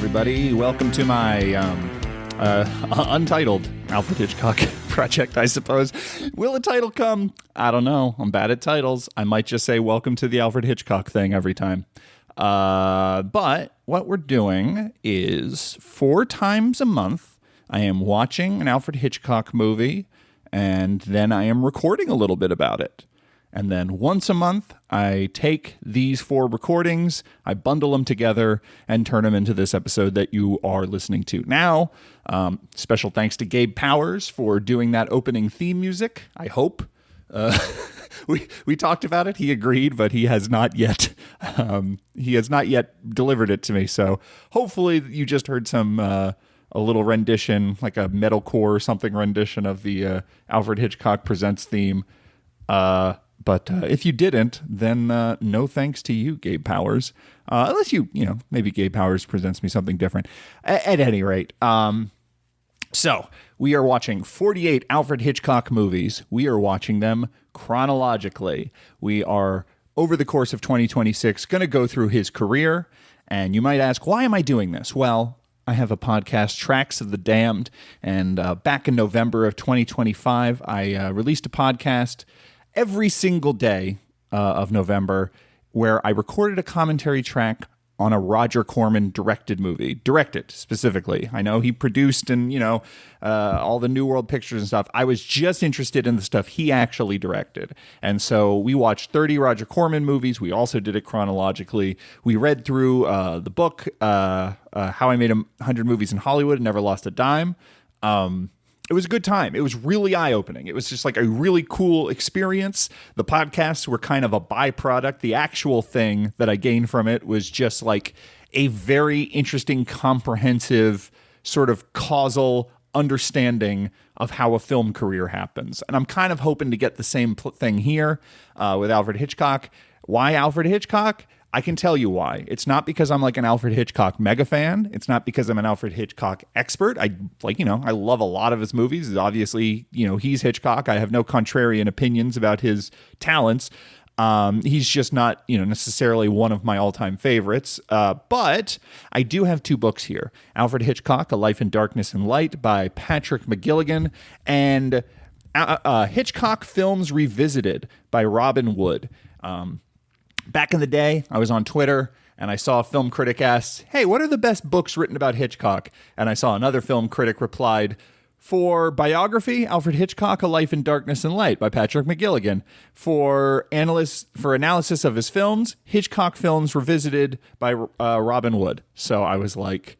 everybody. Welcome to my untitled Alfred Hitchcock project, I suppose. Will a title come? I don't know. I'm bad at titles. I might just say welcome to the Alfred Hitchcock thing every time. But what we're doing is 4 times a month, I am watching an Alfred Hitchcock movie, and then I am recording a little bit about it. And then once a month, I take these 4 recordings, I bundle them together, and turn them into this episode that you are listening to now. Special thanks to Gabe Powers for doing that opening theme music, I hope. We talked about it, he agreed, but he has not yet delivered it to me. So hopefully you just heard some a little rendition, like a metalcore or something rendition of the Alfred Hitchcock Presents theme. But if you didn't, then no thanks to you, Gabe Powers. Unless maybe Gabe Powers presents me something different. At any rate, so we are watching 48 Alfred Hitchcock movies. We are watching them chronologically. We are, over the course of 2026, going to go through his career. And you might ask, why am I doing this? Well, I have a podcast, Tracks of the Damned. And back in November of 2025, I released a podcast every single day of November, where I recorded a commentary track on a Roger Corman directed movie. Directed, specifically. I know he produced and, all the New World Pictures and stuff. I was just interested in the stuff he actually directed. And so we watched 30 Roger Corman movies. We also did it chronologically. We read through the book, How I Made 100 Movies in Hollywood and Never Lost a Dime. It was a good time. It was really eye-opening. It was just like a really cool experience. The podcasts were kind of a byproduct. The actual thing that I gained from it was just like a very interesting, comprehensive, sort of causal understanding of how a film career happens. And I'm kind of hoping to get the same thing here with Alfred Hitchcock. Why Alfred Hitchcock? I can tell you why. It's not because I'm like an Alfred Hitchcock mega fan. It's not because I'm an Alfred Hitchcock expert. I love a lot of his movies. Obviously, he's Hitchcock. I have no contrarian opinions about his talents. He's just not, necessarily one of my all-time favorites. But I do have 2 books here. Alfred Hitchcock, A Life in Darkness and Light by Patrick McGilligan, and Hitchcock Films Revisited by Robin Wood. Back in the day, I was on Twitter, and I saw a film critic ask, hey, what are the best books written about Hitchcock? And I saw another film critic replied, for biography, Alfred Hitchcock, A Life in Darkness and Light by Patrick McGilligan. For analysis of his films, Hitchcock Films Revisited by Robin Wood. So I was like,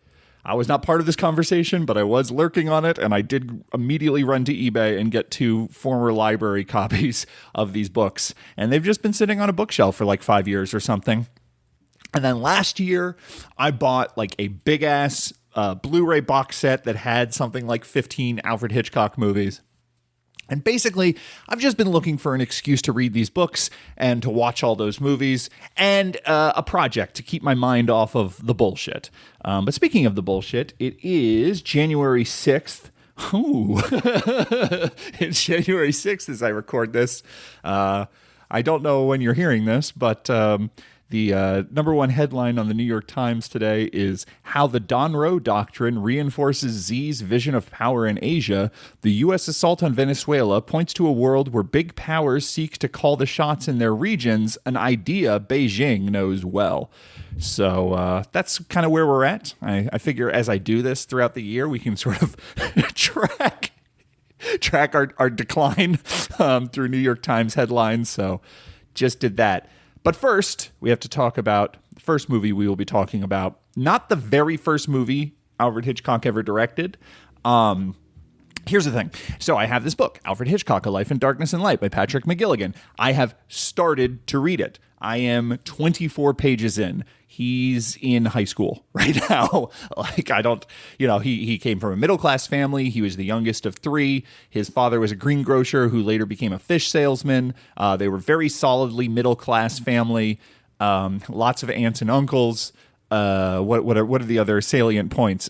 I was not part of this conversation, but I was lurking on it, and I did immediately run to eBay and get 2 former library copies of these books. And they've just been sitting on a bookshelf for like 5 years or something. And then last year, I bought like a big-ass Blu-ray box set that had something like 15 Alfred Hitchcock movies. And basically, I've just been looking for an excuse to read these books and to watch all those movies and a project to keep my mind off of the bullshit. But speaking of the bullshit, it is January 6th. Ooh. It's January 6th as I record this. I don't know when you're hearing this, but the number 1 headline on the New York Times today is How the Donroe Doctrine Reinforces Xi's Vision of Power in Asia. The U.S. assault on Venezuela points to a world where big powers seek to call the shots in their regions, an idea Beijing knows well. So that's kind of where we're at. I figure as I do this throughout the year, we can sort of track our decline through New York Times headlines. So just did that. But first, we have to talk about the first movie we will be talking about. Not the very first movie Alfred Hitchcock ever directed. Here's the thing. So I have this book, Alfred Hitchcock, A Life in Darkness and Light by Patrick McGilligan. I have started to read it. I am 24 pages in. He's in high school right now. He came from a middle-class family. He was the youngest of 3. His father was a greengrocer who later became a fish salesman. They were very solidly middle-class family. Lots of aunts and uncles. what are the other salient points?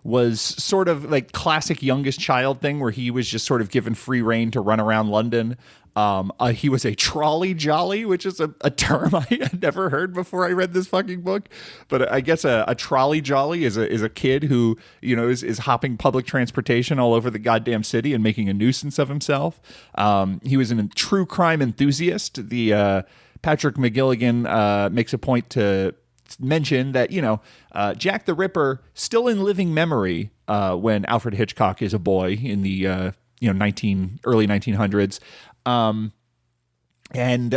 Was sort of like classic youngest child thing where he was just sort of given free rein to run around London. He was a trolley jolly, which is a term I had never heard before I read this fucking book. But I guess a trolley jolly is a kid who, you know, is hopping public transportation all over the goddamn city and making a nuisance of himself. He was a true crime enthusiast. The Patrick McGilligan makes a point to mention that, you know, Jack the Ripper still in living memory when Alfred Hitchcock is a boy in the early 1900s. And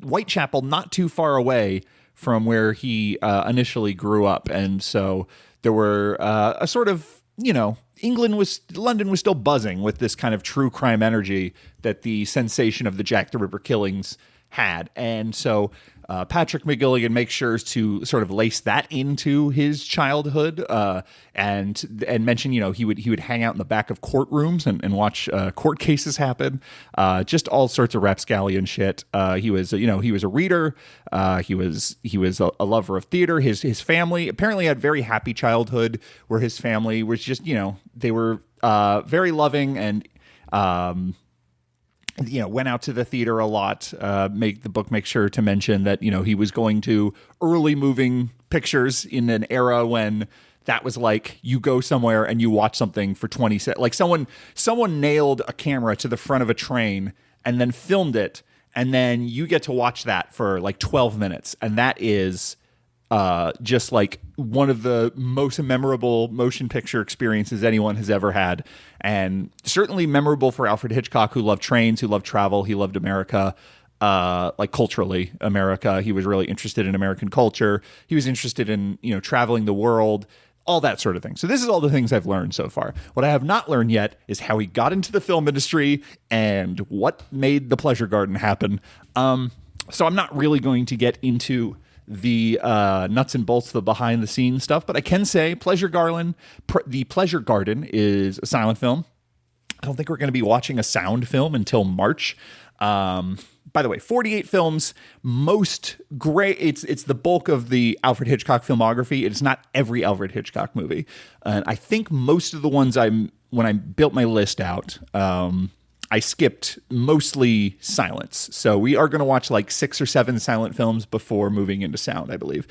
Whitechapel not too far away from where he initially grew up, and so there were a sort of, you know, London was still buzzing with this kind of true crime energy that the sensation of the Jack the Ripper killings had, and so Patrick McGilligan makes sure to sort of lace that into his childhood, and mention, you know, he would hang out in the back of courtrooms and watch court cases happen, just all sorts of rapscallion shit. He was a reader. He was a lover of theater. His family apparently had a very happy childhood where his family was just, you know, they were very loving and you know, went out to the theater a lot. The book makes sure to mention that, you know, he was going to early moving pictures in an era when that was like, you go somewhere and you watch something for 20 seconds. Like someone nailed a camera to the front of a train and then filmed it, and then you get to watch that for like 12 minutes. And that is just like one of the most memorable motion picture experiences anyone has ever had, and certainly memorable for Alfred Hitchcock, who loved trains, who loved travel, he loved America, like culturally America. He was really interested in American culture. He was interested in, you know, traveling the world, all that sort of thing. So this is all the things I've learned so far. What I have not learned yet is how he got into the film industry and what made The Pleasure Garden happen. So I'm not really going to get into the nuts and bolts, the behind the scenes stuff, but I can say The Pleasure Garden is a silent film. I don't think we're going to be watching a sound film until March. By the way, 48 films, most great. It's the bulk of the Alfred Hitchcock filmography. It's not every Alfred Hitchcock movie. And I think most of the ones when I built my list out, I skipped mostly silence. So we are going to watch like 6 or 7 silent films before moving into sound, I believe.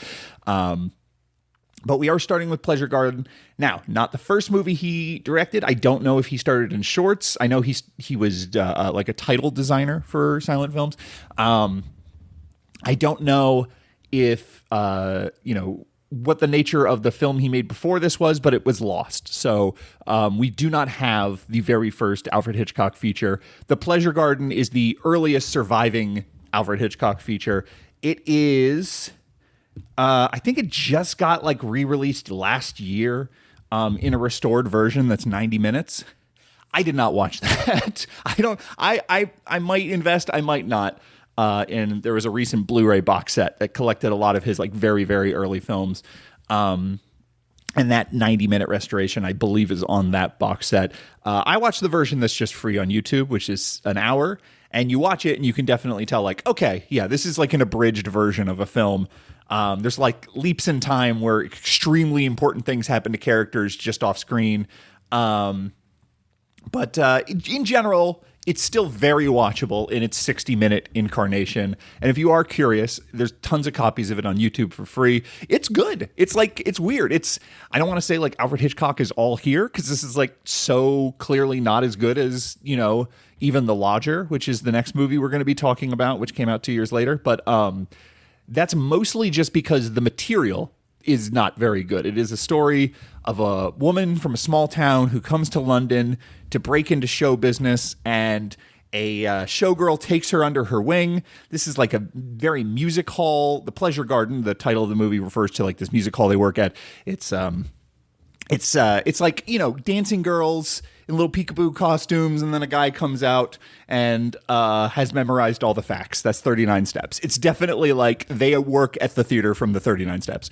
But we are starting with Pleasure Garden. Now, not the first movie he directed. I don't know if he started in shorts. I know he was like a title designer for silent films. I don't know if, you know, what the nature of the film he made before this was, but it was lost. So we do not have the very first Alfred Hitchcock feature. The Pleasure Garden is the earliest surviving Alfred Hitchcock feature. It is, I think it just got like re-released last year in a restored version that's 90 minutes. I did not watch that. I might invest, I might not. And there was a recent Blu-ray box set that collected a lot of his like very, very early films. And that 90-minute restoration, I believe, is on that box set. I watched the version that's just free on YouTube, which is an hour. And you watch it and you can definitely tell, like, okay, yeah, this is like an abridged version of a film. There's like leaps in time where extremely important things happen to characters just off screen. But in general, it's still very watchable in its 60-minute incarnation. And if you are curious, there's tons of copies of it on YouTube for free. It's good. It's like, it's weird. I don't want to say like Alfred Hitchcock is all here, because this is like so clearly not as good as, you know, even The Lodger, which is the next movie we're going to be talking about, which came out 2 years later. But that's mostly just because the material is not very good. It is a story of a woman from a small town who comes to London to break into show business, and a showgirl takes her under her wing. This is like a very music hall. The Pleasure Garden, the title of the movie, refers to like this music hall they work at. It's like, you know, dancing girls in little peekaboo costumes, and then a guy comes out and has memorized all the facts. That's 39 Steps. It's definitely like they work at the theater from the 39 Steps.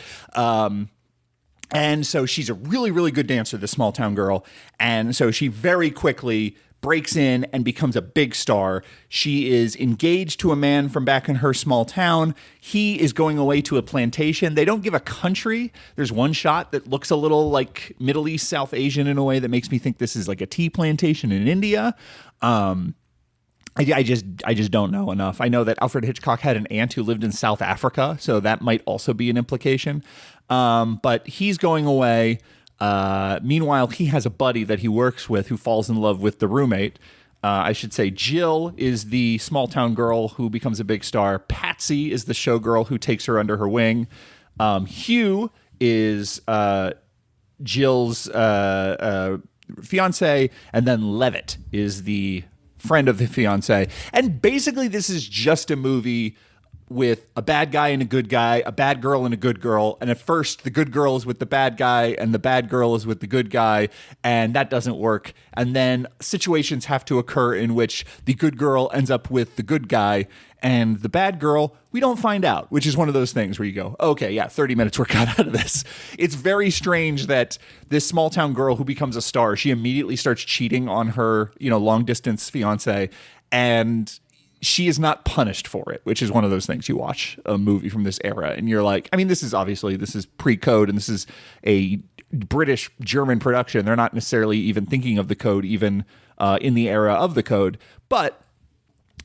And so she's a really, really good dancer, this small town girl. And so she very quickly breaks in and becomes a big star. She is engaged to a man from back in her small town. He is going away to a plantation. They don't give a country. There's one shot that looks a little like Middle East, South Asian in a way that makes me think this is like a tea plantation in India. I just don't know enough. I know that Alfred Hitchcock had an aunt who lived in South Africa, so that might also be an implication. But he's going away. Meanwhile, he has a buddy that he works with who falls in love with the roommate. I should say Jill is the small town girl who becomes a big star. Patsy is the showgirl who takes her under her wing. Hugh is Jill's fiance, and then Levitt is the friend of the fiance. And basically, this is just a movie with a bad guy and a good guy, a bad girl and a good girl. And at first, the good girl is with the bad guy and the bad girl is with the good guy, and that doesn't work. And then situations have to occur in which the good girl ends up with the good guy, and the bad girl, we don't find out, which is one of those things where you go, okay, yeah, 30 minutes were cut out of this. It's very strange that this small town girl who becomes a star, she immediately starts cheating on her, long distance fiance, and she is not punished for it, which is one of those things. You watch a movie from this era and you're like, I mean, this is pre-code, and this is a British German production. They're not necessarily even thinking of the code, even in the era of the code, but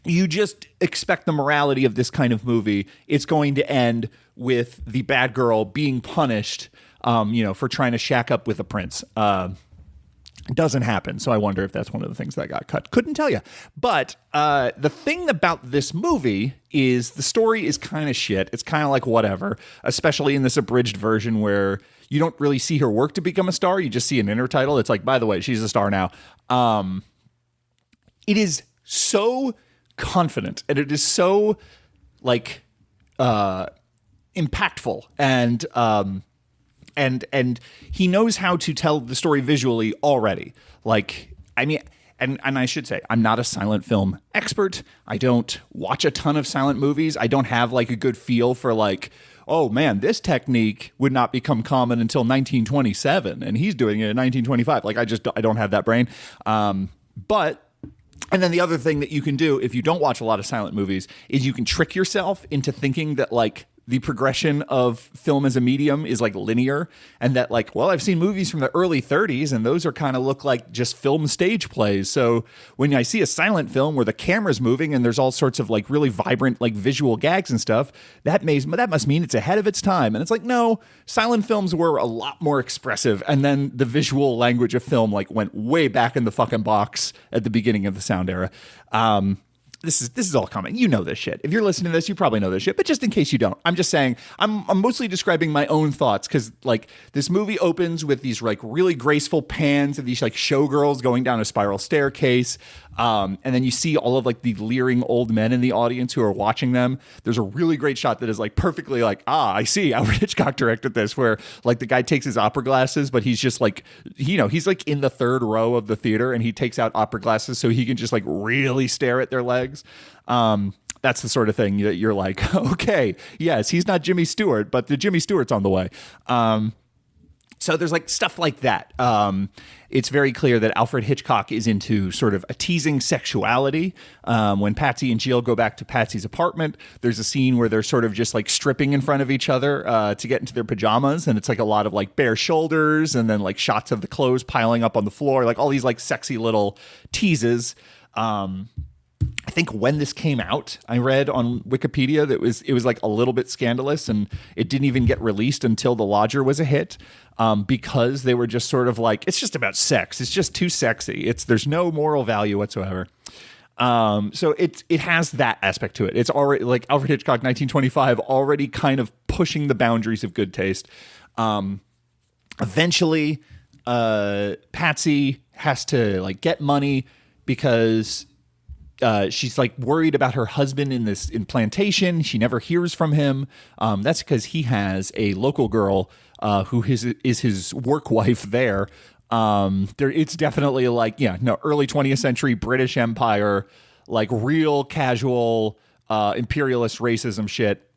you just expect the morality of this kind of movie. It's going to end with the bad girl being punished, for trying to shack up with a prince. Doesn't happen. So I wonder if that's one of the things that got cut. Couldn't tell you. But the thing about this movie is the story is kind of shit. It's kind of like whatever, especially in this abridged version where you don't really see her work to become a star. You just see an intertitle. It's like, by the way, she's a star now. It is so confident, and it is so like impactful, and he knows how to tell the story visually already. Like, I mean, and I should say, I'm not a silent film expert. I don't watch a ton of silent movies. I don't have like a good feel for like, oh man, this technique would not become common until 1927, and he's doing it in 1925. Like, I don't have that brain. And then the other thing that you can do if you don't watch a lot of silent movies is you can trick yourself into thinking that like the progression of film as a medium is like linear, and that like, well, I've seen movies from the early 30s and those are kind of look like just film stage plays. So when I see a silent film where the camera's moving and there's all sorts of like really vibrant like visual gags and stuff, that must mean it's ahead of its time. And it's like, no, silent films were a lot more expressive, and then the visual language of film like went way back in the fucking box at the beginning of the sound era. This is all common. You know this shit. If you're listening to this, you probably know this shit. But just in case you don't, I'm just saying I'm mostly describing my own thoughts, because like this movie opens with these like really graceful pans of these like showgirls going down a spiral staircase. And then you see all of like the leering old men in the audience who are watching them. There's a really great shot that is like perfectly like, I see, Alfred Hitchcock directed this, where like the guy takes his opera glasses, but he's just like, he's like in the third row of the theater, and he takes out opera glasses so he can just like really stare at their legs. That's the sort of thing that you're like, okay, yes, he's not Jimmy Stewart, but the Jimmy Stewart's on the way. So there's like stuff like that. It's very clear that Alfred Hitchcock is into sort of a teasing sexuality. When Patsy and Jill go back to Patsy's apartment, there's a scene where they're sort of just like stripping in front of each other to get into their pajamas. And it's like a lot of like bare shoulders, and then like shots of the clothes piling up on the floor, like all these like sexy little teases. I think when this came out, I read on Wikipedia that it was like a little bit scandalous, and it didn't even get released until The Lodger was a hit, because they were just sort of like, it's just about sex. It's just too sexy. There's no moral value whatsoever. So it has that aspect to it. It's already like Alfred Hitchcock, 1925, already kind of pushing the boundaries of good taste. Eventually, Patsy has to like get money because she's like worried about her husband in plantation. She never hears from him. That's because he has a local girl who is his work wife there. It's definitely like, early 20th century British Empire, like real casual imperialist racism shit.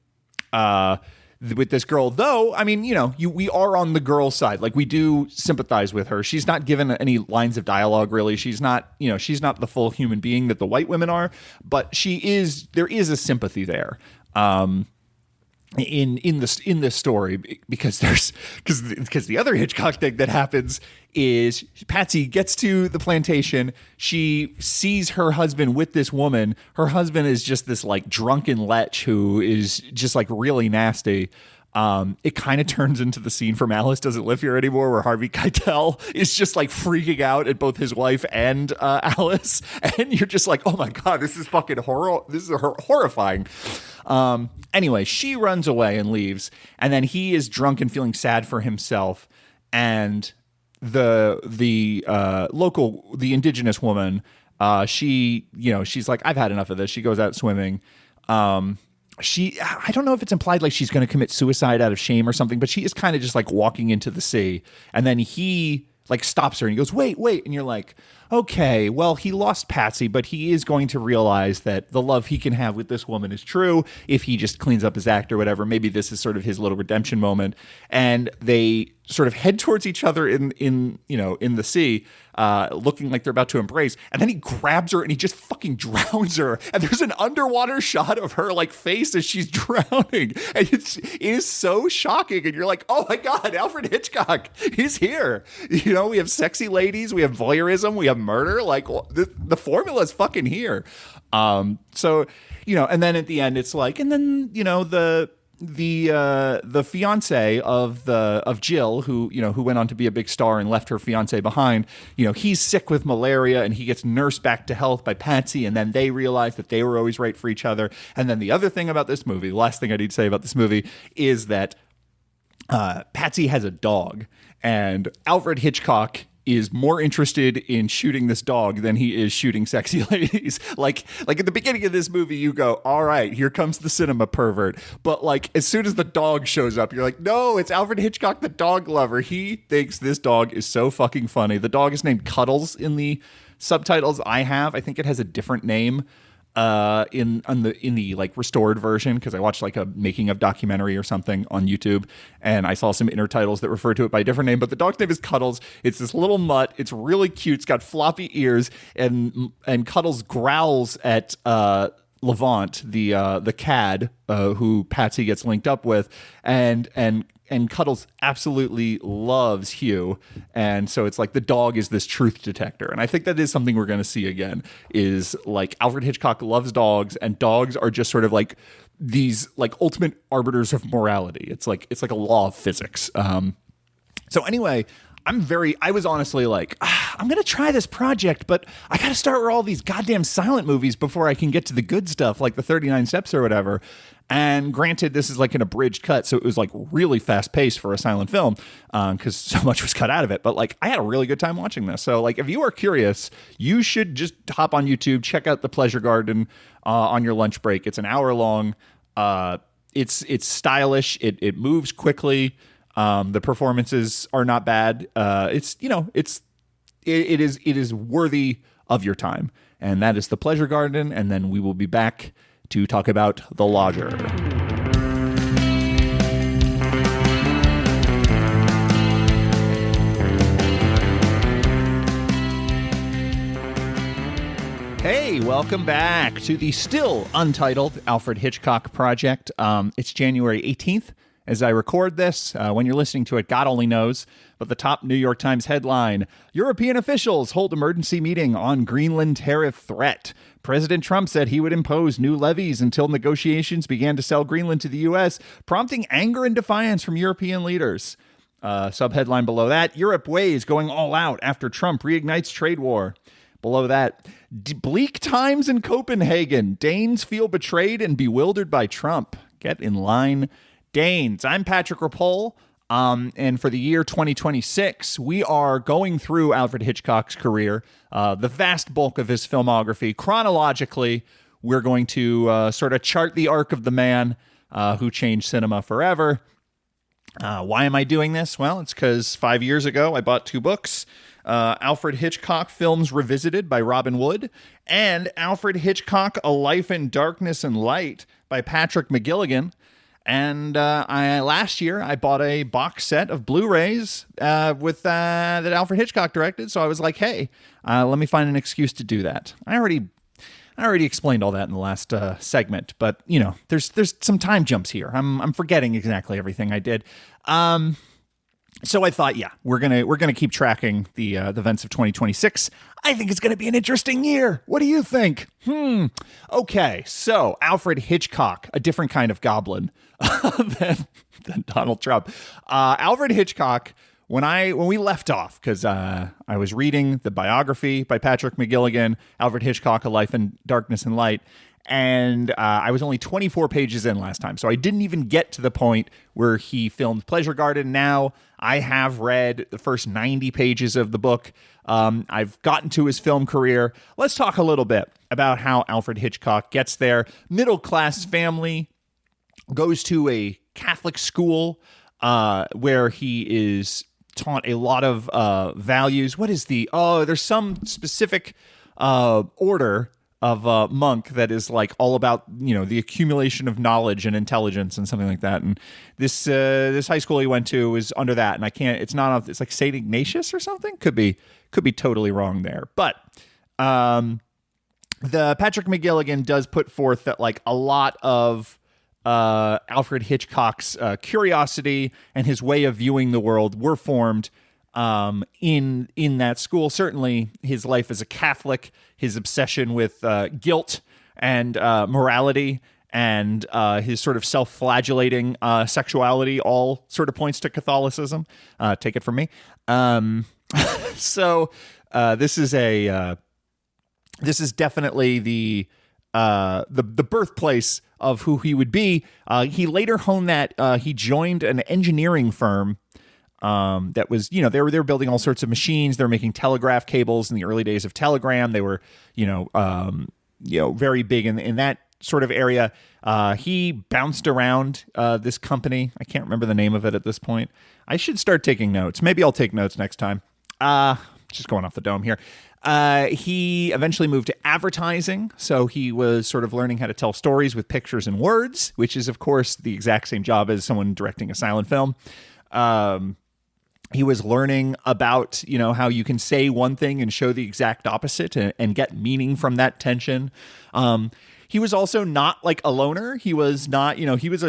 with this girl, though. I mean, we are on the girl's side. Like, we do sympathize with her. She's not given any lines of dialogue, really. She's not the full human being that the white women are, but there is a sympathy there. In this story, because the other Hitchcock thing that happens is Patsy gets to the plantation. She sees her husband with this woman. Her husband is just this like drunken lech who is just like really nasty. It kind of turns into the scene from Alice Doesn't Live Here Anymore, where Harvey Keitel is just like freaking out at both his wife and Alice, and you're just like, oh my god, this is fucking horror. This is horrifying. Anyway, she runs away and leaves, and then he is drunk and feeling sad for himself, and the indigenous woman, she's like, I've had enough of this. She goes out swimming. I don't know if it's implied like she's going to commit suicide out of shame or something, but she is kind of just like walking into the sea, and then he like stops her and he goes, wait, and you're like, okay, well, he lost Patsy, but he is going to realize that the love he can have with this woman is true if he just cleans up his act or whatever. Maybe this is sort of his little redemption moment, and they sort of head towards each other in the sea, looking like they're about to embrace, and then he grabs her and he just fucking drowns her, and there's an underwater shot of her like face as she's drowning, and it is so shocking, and you're like, oh my god, Alfred Hitchcock is here. We have sexy ladies, we have voyeurism, we have murder, like the formula is fucking here. So and then at the end it's like, and then the fiance of Jill, who went on to be a big star and left her fiance behind, he's sick with malaria and he gets nursed back to health by Patsy, and then they realize that they were always right for each other. And then the other thing about this movie, the last thing I need to say about this movie, is that Patsy has a dog, and Alfred Hitchcock is more interested in shooting this dog than he is shooting sexy ladies. Like at the beginning of this movie, you go, all right, here comes the cinema pervert. But like as soon as the dog shows up, you're like, no, it's Alfred Hitchcock, the dog lover. He thinks this dog is so fucking funny. The dog is named Cuddles in the subtitles I think it has a different name in the like restored version, because I watched like a making of documentary or something on YouTube, and I saw some intertitles that refer to it by a different name, but the dog's name is Cuddles. It's this little mutt. It's really cute. It's got floppy ears, and Cuddles growls at Levant, the cad who Patsy gets linked up with, and Cuddles absolutely loves Hugh. And so it's like the dog is this truth detector. And I think that is something we're going to see again, is like Alfred Hitchcock loves dogs, and dogs are just sort of like these like ultimate arbiters of morality. It's like a law of physics. So anyway, I was honestly like, I'm going to try this project, but I got to start with all these goddamn silent movies before I can get to the good stuff, like the 39 Steps or whatever. And granted, this is like an abridged cut, so it was like really fast paced for a silent film, because so much was cut out of it. But like, I had a really good time watching this. So like, if you are curious, you should just hop on YouTube, check out The Pleasure Garden on your lunch break. It's an hour long. It's stylish. It moves quickly. The performances are not bad. It is worthy of your time. And that is The Pleasure Garden. And then we will be back to talk about The Lodger. Hey, welcome back to the still untitled Alfred Hitchcock project. It's January 18th. As I record this, when you're listening to it, God only knows, but the top New York Times headline: European officials hold emergency meeting on Greenland tariff threat. President Trump said he would impose new levies until negotiations began to sell Greenland to the U.S., prompting anger and defiance from European leaders. Subheadline below that: Europe weighs going all out after Trump reignites trade war. Below that: bleak times in Copenhagen. Danes feel betrayed and bewildered by Trump. Get in line, Danes. I'm Patrick Ripoll, and for the year 2026, we are going through Alfred Hitchcock's career, the vast bulk of his filmography. Chronologically, we're going to sort of chart the arc of the man who changed cinema forever. Why am I doing this? Well, it's because 5 years ago, I bought two books, Alfred Hitchcock Films Revisited by Robin Wood, and Alfred Hitchcock, A Life in Darkness and Light by Patrick McGilligan. And last year I bought a box set of Blu-rays with that Alfred Hitchcock directed. So I was like, hey, let me find an excuse to do that. I already explained all that in the last segment, but there's some time jumps here. I'm forgetting exactly everything I did. So I thought, yeah, we're gonna keep tracking the events of 2026. I think it's gonna be an interesting year. What do you think? Okay, so Alfred Hitchcock, a different kind of goblin than Donald Trump. Alfred Hitchcock. When we left off, because I was reading the biography by Patrick McGilligan, Alfred Hitchcock, A Life in Darkness and Light, and I was only 24 pages in last time, so I didn't even get to the point where he filmed Pleasure Garden. Now I have read the first 90 pages of the book. I've gotten to his film career. Let's talk a little bit about how Alfred Hitchcock gets there. Middle-class family, goes to a Catholic school where he is taught a lot of values. What is there's some specific order of monk that is like all about the accumulation of knowledge and intelligence and something like that. And this high school he went to is under that, and it's like Saint Ignatius or something. Could be totally wrong there, but the Patrick McGilligan does put forth that like a lot of Alfred Hitchcock's curiosity and his way of viewing the world were formed in that school. Certainly his life as a Catholic, his obsession with guilt and morality, and his sort of self-flagellating sexuality all sort of points to Catholicism. Take it from me. So this is definitely the birthplace of who he would be. He later honed that. He joined an engineering firm that was, they were building all sorts of machines. They were making telegraph cables in the early days of telegram. They were, very big in that sort of area. He bounced around this company. I can't remember the name of it at this point. I should start taking notes. Maybe I'll take notes next time. Just going off the dome here. He eventually moved to advertising, so he was sort of learning how to tell stories with pictures and words, which is, of course, the exact same job as someone directing a silent film. He was learning about, how you can say one thing and show the exact opposite and get meaning from that tension. He was also not like a loner. He was not, he was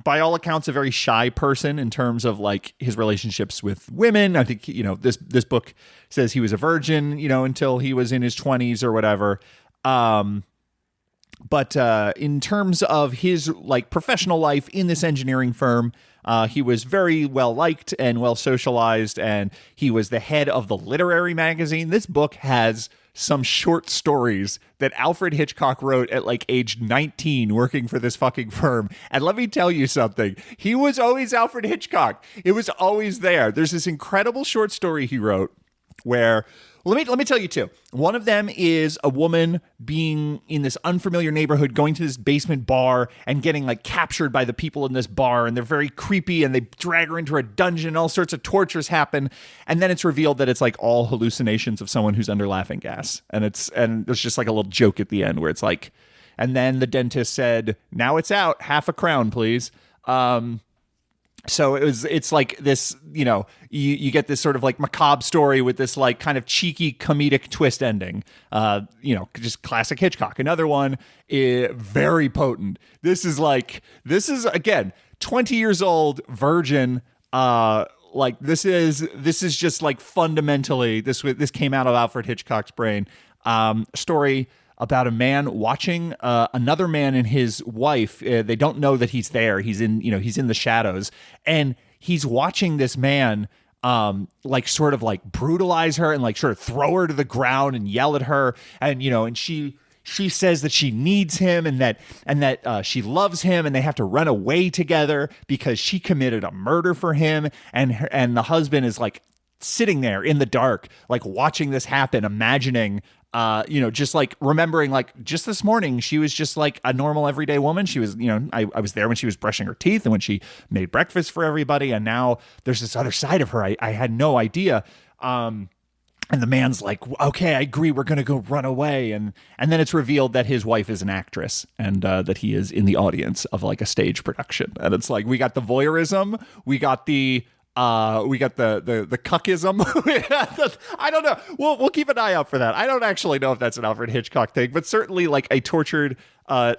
by all accounts, a very shy person in terms of like his relationships with women. I think, this book says he was a virgin, until he was in his 20s or whatever. But in terms of his like professional life in this engineering firm, he was very well liked and well socialized, and he was the head of the literary magazine. This book has some short stories that Alfred Hitchcock wrote at like age 19 working for this fucking firm. And let me tell you something. He was always Alfred Hitchcock. It was always there. There's this incredible short story he wrote where, let me tell you two. One of them is a woman being in this unfamiliar neighborhood, going to this basement bar and getting like captured by the people in this bar, and they're very creepy and they drag her into a dungeon. All sorts of tortures happen, and then it's revealed that it's like all hallucinations of someone who's under laughing gas, and there's just like a little joke at the end where it's like, and then the dentist said, "Now it's out, £1 please." So it's like this, you get this sort of like macabre story with this like kind of cheeky comedic twist ending, just classic Hitchcock. Another one is very potent. This is again, 20 years old, virgin. Like this is just like fundamentally, this came out of Alfred Hitchcock's brain. Story about a man watching another man and his wife. They don't know that he's there. He's in the shadows, and he's watching this man like sort of like brutalize her and like sort of throw her to the ground and yell at her, and she says that she needs him and that she loves him, and they have to run away together because she committed a murder for him, and the husband is like sitting there in the dark, like watching this happen, imagining just like remembering, like just this morning, she was just like a normal everyday woman. She was, I was there when she was brushing her teeth and when she made breakfast for everybody. And now there's this other side of her. I had no idea. And the man's like, okay, I agree, we're going to go run away. And then it's revealed that his wife is an actress and that he is in the audience of like a stage production. And it's like, we got the voyeurism, we got the cuckism. I don't know. We'll keep an eye out for that. I don't actually know if that's an Alfred Hitchcock thing, but certainly like a tortured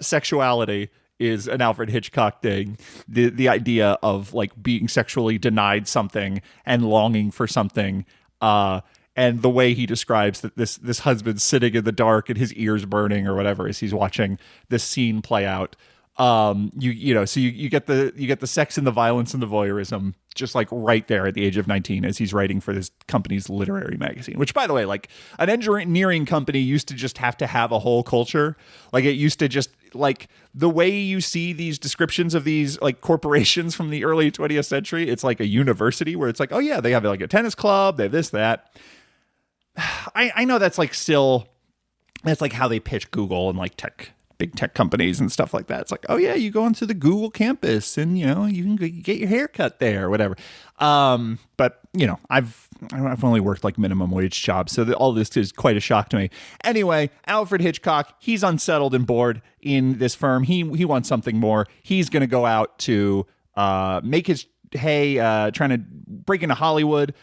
sexuality is an Alfred Hitchcock thing. The idea of like being sexually denied something and longing for something. And the way he describes that this husband sitting in the dark and his ears burning or whatever as he's watching this scene play out. So you get the sex and the violence and the voyeurism just like right there at the age of 19 as he's writing for this company's literary magazine, which, by the way, like an engineering company used to just have to have a whole culture. Like it used to just like the way you see these descriptions of these like corporations from the early 20th century. It's like a university where it's like, oh yeah, they have like a tennis club. They have this, that. I know that's like still, that's like how they pitch Google and like big tech companies and stuff like that. It's like, oh yeah, you go onto the Google campus and you can get your hair cut there or whatever. But I've only worked like minimum wage jobs, so all this is quite a shock to me. Anyway, Alfred Hitchcock, he's unsettled and bored in this firm. He wants something more. He's going to go out to make his hay, trying to break into Hollywood.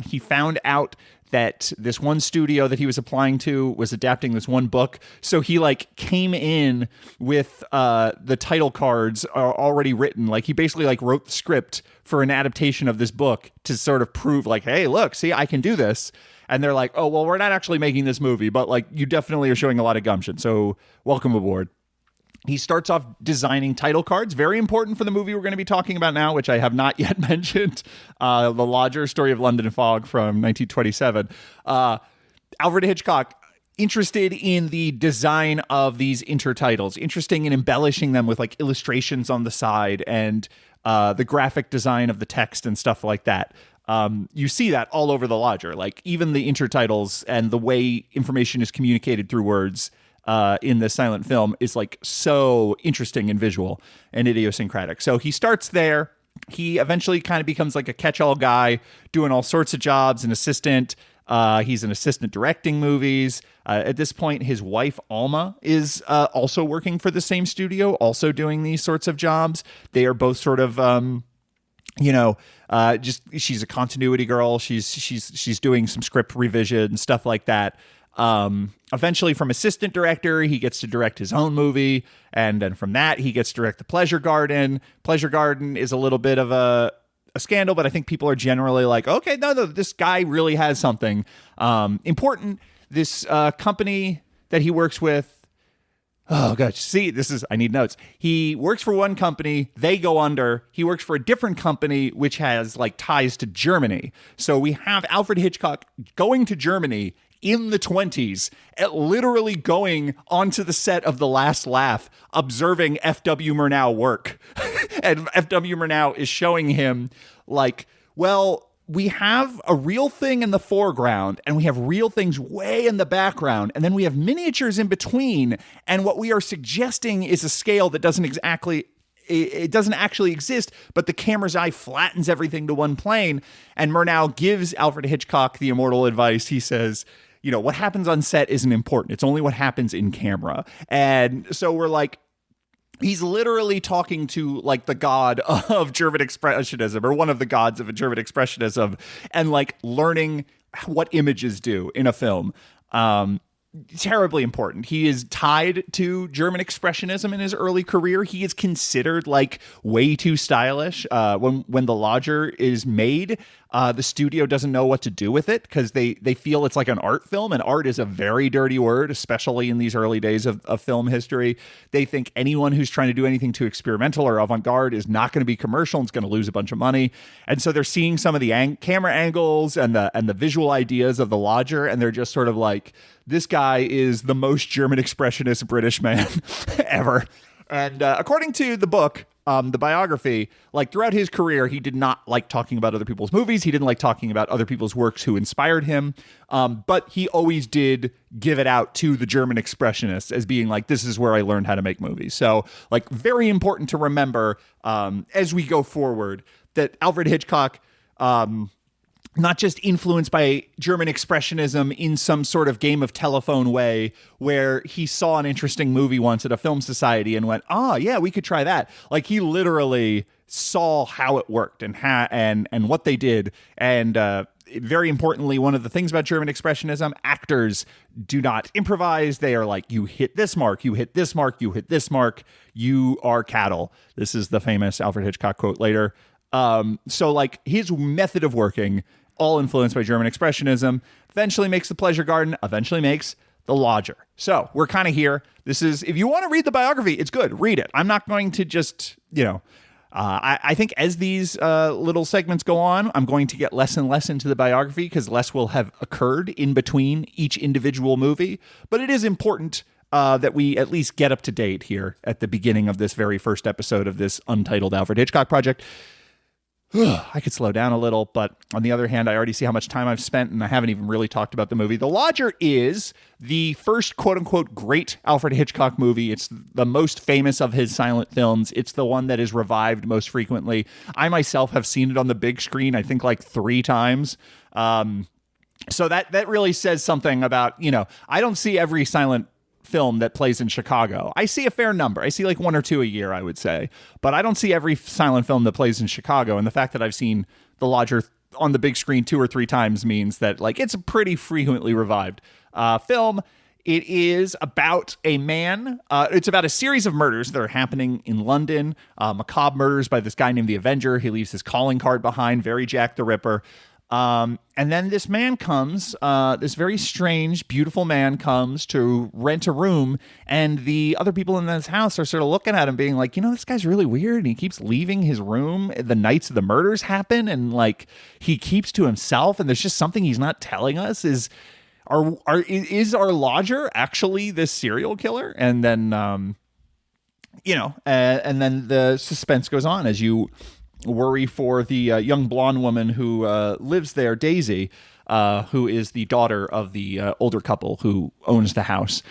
He found out that this one studio that he was applying to was adapting this one book. So he like came in with the title cards already written. Like he basically like wrote the script for an adaptation of this book to sort of prove like, hey, look, see, I can do this. And they're like, oh, well, we're not actually making this movie, but like you definitely are showing a lot of gumption. So welcome aboard. He starts off designing title cards, very important for the movie we're going to be talking about now, which I have not yet mentioned, The Lodger, Story of London Fog from 1927. Alfred Hitchcock, interested in the design of these intertitles, interesting in embellishing them with like illustrations on the side and the graphic design of the text and stuff like that. You see that all over The Lodger, like even the intertitles and the way information is communicated through words in the silent film is like so interesting and visual and idiosyncratic. So he starts there. He eventually kind of becomes like a catch-all guy doing all sorts of jobs, an assistant. He's an assistant directing movies. At this point, his wife, Alma, is also working for the same studio, also doing these sorts of jobs. They are both sort of, just she's a continuity girl. She's doing some script revision and stuff like that. Eventually from assistant director, he gets to direct his own movie. And then from that, he gets to direct The Pleasure Garden. Pleasure Garden is a little bit of a scandal, but I think people are generally like, okay, no, this guy really has something important. This company that he works with, oh gosh, see, I need notes. He works for one company, they go under. He works for a different company, which has like ties to Germany. So we have Alfred Hitchcock going to Germany in the 20s, literally going onto the set of The Last Laugh, observing F.W. Murnau work. And F.W. Murnau is showing him like, well, we have a real thing in the foreground and we have real things way in the background. And then we have miniatures in between. And what we are suggesting is a scale that doesn't actually exist, but the camera's eye flattens everything to one plane. And Murnau gives Alfred Hitchcock the immortal advice. He says, what happens on set isn't important. It's only what happens in camera. And so we're like, he's literally talking to like the god of German expressionism, or one of the gods of German expressionism, and like learning what images do in a film. Terribly important. He is tied to German expressionism in his early career. He is considered like way too stylish. When The Lodger is made, the studio doesn't know what to do with it because they feel it's like an art film, and art is a very dirty word, especially in these early days of film history. They think anyone who's trying to do anything too experimental or avant-garde is not going to be commercial and is going to lose a bunch of money. And so they're seeing some of the camera angles and the visual ideas of The Lodger, and they're just sort of like, this guy is the most German expressionist British man ever. And according to the book, the biography, like throughout his career, he did not like talking about other people's movies. He didn't like talking about other people's works who inspired him. But he always did give it out to the German expressionists as being like, this is where I learned how to make movies. So like very important to remember as we go forward that Alfred Hitchcock not just influenced by German Expressionism in some sort of game of telephone way where he saw an interesting movie once at a film society and went, oh, yeah, we could try that. Like, he literally saw how it worked and what they did. And very importantly, one of the things about German Expressionism, actors do not improvise. They are like, you hit this mark, you hit this mark, you hit this mark, you are cattle. This is the famous Alfred Hitchcock quote later. So like his method of working, all influenced by German Expressionism, eventually makes The Pleasure Garden, eventually makes The Lodger. So we're kind of here. This is, if you want to read the biography, it's good. Read it. I'm not going to just, I think as these little segments go on, I'm going to get less and less into the biography because less will have occurred in between each individual movie. But it is important that we at least get up to date here at the beginning of this very first episode of this untitled Alfred Hitchcock project. I could slow down a little, but on the other hand, I already see how much time I've spent and I haven't even really talked about the movie. The Lodger is the first quote-unquote great Alfred Hitchcock movie. It's the most famous of his silent films. It's the one that is revived most frequently. I myself have seen it on the big screen, I think like 3 times. So that really says something about, I don't see every silent film that plays in Chicago. I see a fair number. I see like 1 or 2 a year, I would say. But I don't see every silent film that plays in Chicago. And the fact that I've seen The Lodger on the big screen 2 or 3 times means that like it's a pretty frequently revived film. It is about a man. It's about a series of murders that are happening in London. Macabre murders by this guy named the Avenger. He leaves his calling card behind. Very Jack the Ripper. And then this man comes, this very strange, beautiful man comes to rent a room, and the other people in this house are sort of looking at him being like, this guy's really weird, and he keeps leaving his room the nights the murders happen, and like he keeps to himself, and there's just something he's not telling us. Is our lodger actually this serial killer? And then and then the suspense goes on as you worry for the young blonde woman who lives there, Daisy, who is the daughter of the older couple who owns the house.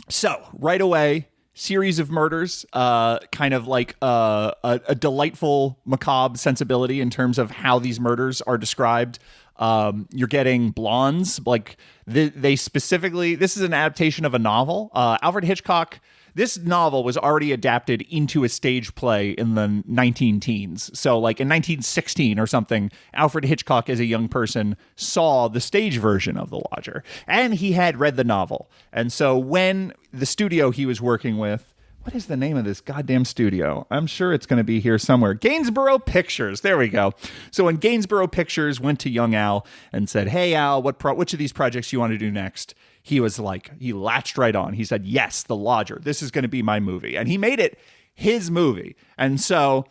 So right away, series of murders, kind of like a delightful macabre sensibility in terms of how these murders are described. You're getting blondes, like they specifically, this is an adaptation of a novel. Alfred Hitchcock, this novel was already adapted into a stage play in the 19-teens. So like in 1916 or something, Alfred Hitchcock as a young person saw the stage version of The Lodger, and he had read the novel. And so when the studio he was working with, what is the name of this goddamn studio? I'm sure it's going to be here somewhere. Gainsborough Pictures. There we go. So when Gainsborough Pictures went to young Al and said, hey, Al, which of these projects you want to do next? He was like, he latched right on. He said, yes, The Lodger. This is going to be my movie. And he made it his movie. And so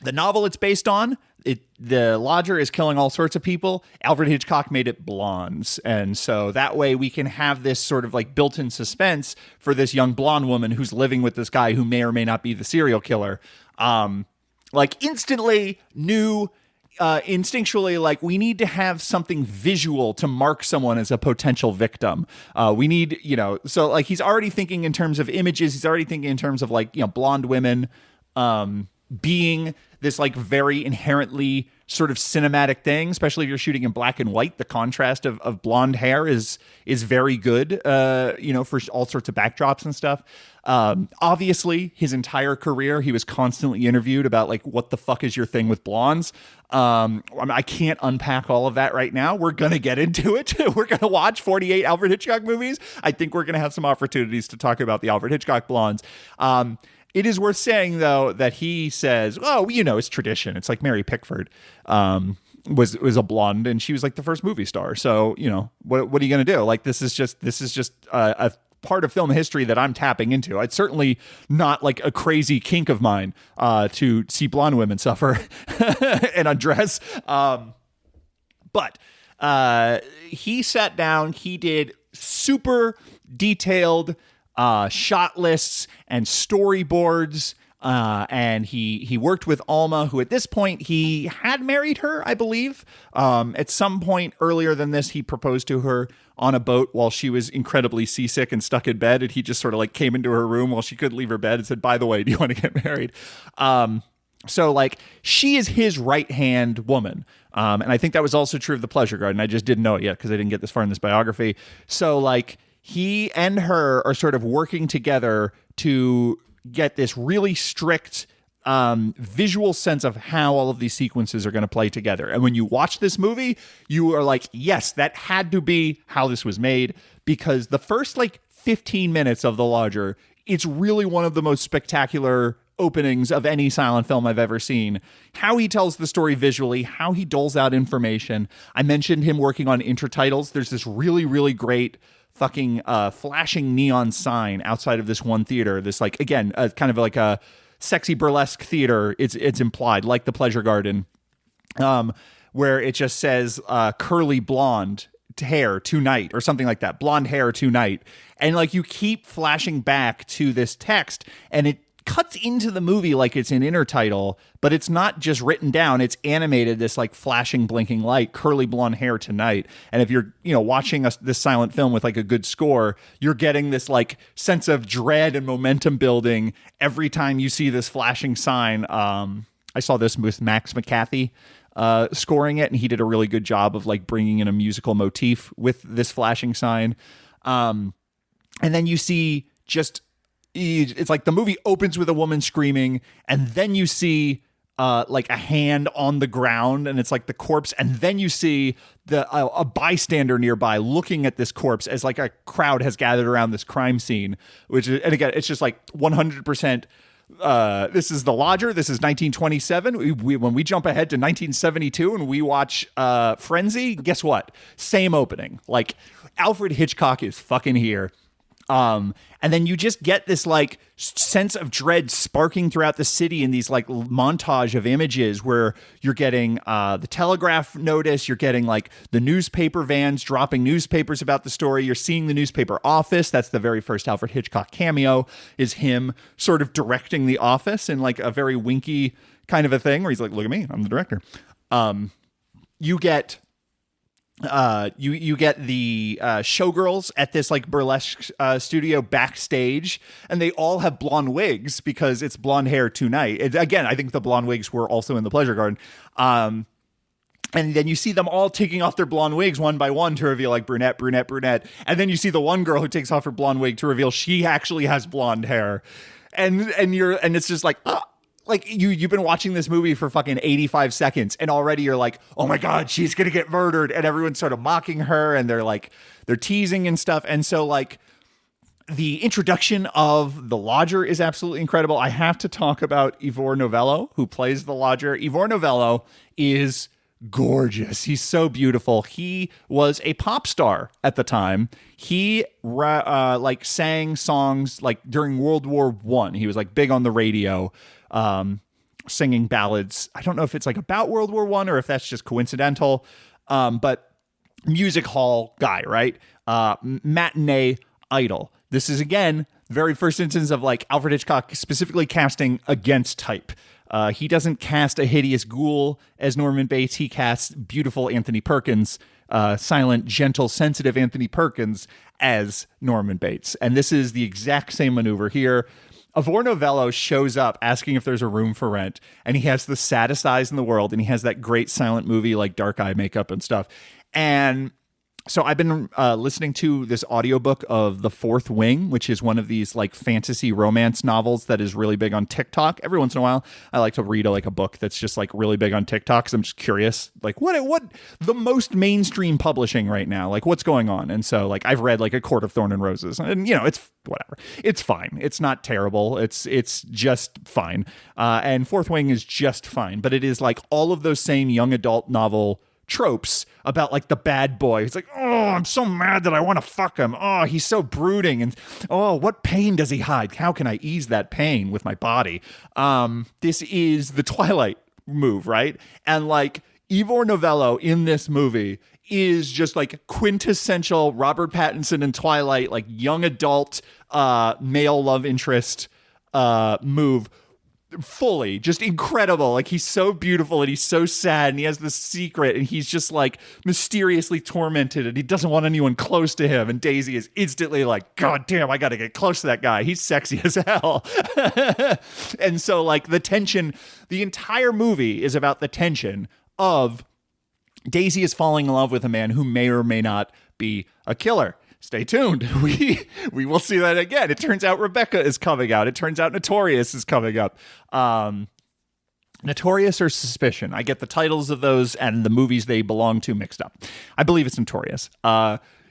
the novel it's based on, the Lodger is killing all sorts of people. Alfred Hitchcock made it blondes. And so that way we can have this sort of like built-in suspense for this young blonde woman who's living with this guy who may or may not be the serial killer. Like instantly knew, instinctually, like we need to have something visual to mark someone as a potential victim. We need, so like he's already thinking in terms of images. He's already thinking in terms of like, blonde women, being this like very inherently sort of cinematic thing, especially if you're shooting in black and white. The contrast of blonde hair is very good, for all sorts of backdrops and stuff. Obviously, his entire career, he was constantly interviewed about like, what the fuck is your thing with blondes? I can't unpack all of that right now. We're going to get into it. We're going to watch 48 Alfred Hitchcock movies. I think we're going to have some opportunities to talk about the Alfred Hitchcock blondes. It is worth saying, though, that he says, oh, it's tradition. It's like Mary Pickford was a blonde, and she was like the first movie star. So, what are you going to do? Like, this is just a part of film history that I'm tapping into. It's certainly not like a crazy kink of mine to see blonde women suffer and undress. But he sat down. He did super detailed shot lists and storyboards, and he worked with Alma, who at this point he had married her, I believe. At some point earlier than this, he proposed to her on a boat while she was incredibly seasick and stuck in bed, and he just sort of like came into her room while she couldn't leave her bed and said, by the way, do you want to get married? So like she is his right hand woman. And I think that was also true of the Pleasure Garden. I just didn't know it yet because I didn't get this far in this biography. So like he and her are sort of working together to get this really strict visual sense of how all of these sequences are going to play together. And when you watch this movie, you are like, yes, that had to be how this was made, because the first like 15 minutes of The Lodger, it's really one of the most spectacular openings of any silent film I've ever seen. How he tells the story visually, how he doles out information. I mentioned him working on intertitles. There's this really, really great fucking flashing neon sign outside of this one theater. This like, again, kind of like a sexy burlesque theater. It's implied, like the Pleasure Garden, where it just says curly blonde hair tonight or something like that. Blonde hair tonight. And like you keep flashing back to this text and it cuts into the movie like it's an intertitle, but it's not just written down. It's animated, this like flashing, blinking light, curly blonde hair tonight. And if you're, watching this silent film with like a good score, you're getting this like sense of dread and momentum building every time you see this flashing sign. I saw this with Max McCarthy scoring it, and he did a really good job of like bringing in a musical motif with this flashing sign. And then you see it's like the movie opens with a woman screaming, and then you see like a hand on the ground, and it's like the corpse, and then you see a bystander nearby looking at this corpse as like a crowd has gathered around this crime scene, and again, it's just like 100%. This is The Lodger. This is 1927. When we jump ahead to 1972 and we watch Frenzy, guess what? Same opening. Like Alfred Hitchcock is fucking here. And then you just get this like sense of dread sparking throughout the city in these like montage of images where you're getting the telegraph notice, you're getting like the newspaper vans dropping newspapers about the story, you're seeing the newspaper office. That's the very first Alfred Hitchcock cameo, is him sort of directing the office in like a very winky kind of a thing where he's like, look at me, I'm the director. You get you get the showgirls at this like burlesque studio backstage, and they all have blonde wigs because it's blonde hair tonight. Again, I think the blonde wigs were also in the Pleasure Garden. And then you see them all taking off their blonde wigs one by one to reveal like brunette, brunette, brunette. And then you see the one girl who takes off her blonde wig to reveal she actually has blonde hair. And it's just like, like you've been watching this movie for fucking 85 seconds and already you're like, oh my God, she's going to get murdered. And everyone's sort of mocking her and they're teasing and stuff. And so like the introduction of the Lodger is absolutely incredible. I have to talk about Ivor Novello, who plays the Lodger. Ivor Novello is gorgeous. He's so beautiful. He was a pop star at the time. He like sang songs like during World War I. He was like big on the radio, singing ballads. I don't know if it's like about World War I or if that's just coincidental. But music hall guy, right? Matinee idol. This is again, very first instance of like Alfred Hitchcock specifically casting against type. He doesn't cast a hideous ghoul as Norman Bates. He casts beautiful Anthony Perkins, silent, gentle, sensitive Anthony Perkins as Norman Bates. And this is the exact same maneuver here. Ivor Novello shows up asking if there's a room for rent, and he has the saddest eyes in the world, and he has that great silent movie like dark eye makeup and stuff. And so I've been listening to this audiobook of The Fourth Wing, which is one of these like fantasy romance novels that is really big on TikTok. Every once in a while, I like to read a book that's just like really big on TikTok because I'm just curious, like what the most mainstream publishing right now, like what's going on. And so like I've read like A Court of Thorn and Roses, and it's whatever. It's fine. It's not terrible. It's just fine. And Fourth Wing is just fine, but it is like all of those same young adult novel tropes about like the bad boy. He's like, oh, I'm so mad that I want to fuck him. Oh, he's so brooding. And oh, what pain does he hide? How can I ease that pain with my body? This is the Twilight move, right? And like Ivor Novello in this movie is just like quintessential Robert Pattinson in Twilight, like young adult male love interest move. fully, just incredible. Like, he's so beautiful and he's so sad and he has this secret and he's just like mysteriously tormented and he doesn't want anyone close to him. And Daisy is instantly like, God damn, I got to get close to that guy. He's sexy as hell. And so like the tension, the entire movie is about the tension of Daisy is falling in love with a man who may or may not be a killer. Stay tuned. We will see that again. It turns out Rebecca is coming out. It turns out Notorious is coming up. Notorious or Suspicion. I get the titles of those and the movies they belong to mixed up. I believe it's Notorious.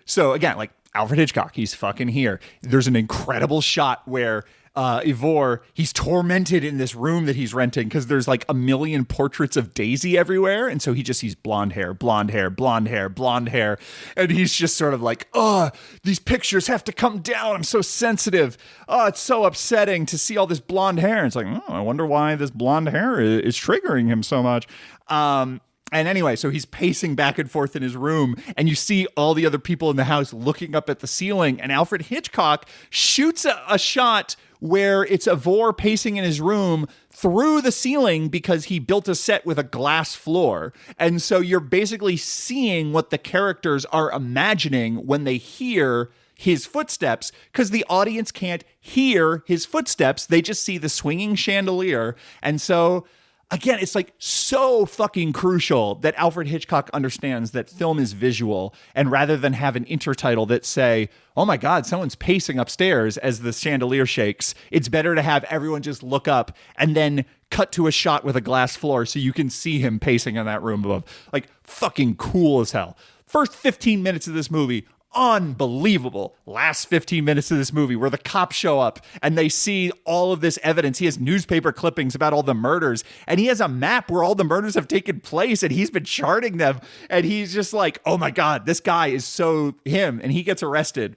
So again, like Alfred Hitchcock, he's fucking here. There's an incredible shot where Ivor, he's tormented in this room that he's renting because there's like a million portraits of Daisy everywhere. And so he just sees blonde hair, blonde hair, blonde hair, blonde hair. And he's just sort of like, oh, these pictures have to come down. I'm so sensitive. Oh, it's so upsetting to see all this blonde hair. And it's like, oh, I wonder why this blonde hair is triggering him so much. And anyway, so he's pacing back and forth in his room, and you see all the other people in the house looking up at the ceiling, and Alfred Hitchcock shoots a shot where it's Ivor pacing in his room through the ceiling because he built a set with a glass floor. And so you're basically seeing what the characters are imagining when they hear his footsteps, because the audience can't hear his footsteps. They just see the swinging chandelier. And so again, it's like so fucking crucial that Alfred Hitchcock understands that film is visual, and rather than have an intertitle that say, oh my God, someone's pacing upstairs as the chandelier shakes, it's better to have everyone just look up and then cut to a shot with a glass floor so you can see him pacing in that room above. Like, fucking cool as hell. First 15 minutes of this movie, unbelievable. Last 15 minutes of this movie where the cops show up and they see all of this evidence. He has newspaper clippings about all the murders, and he has a map where all the murders have taken place, and he's been charting them, and he's just like, oh my God, this guy is so him. And he gets arrested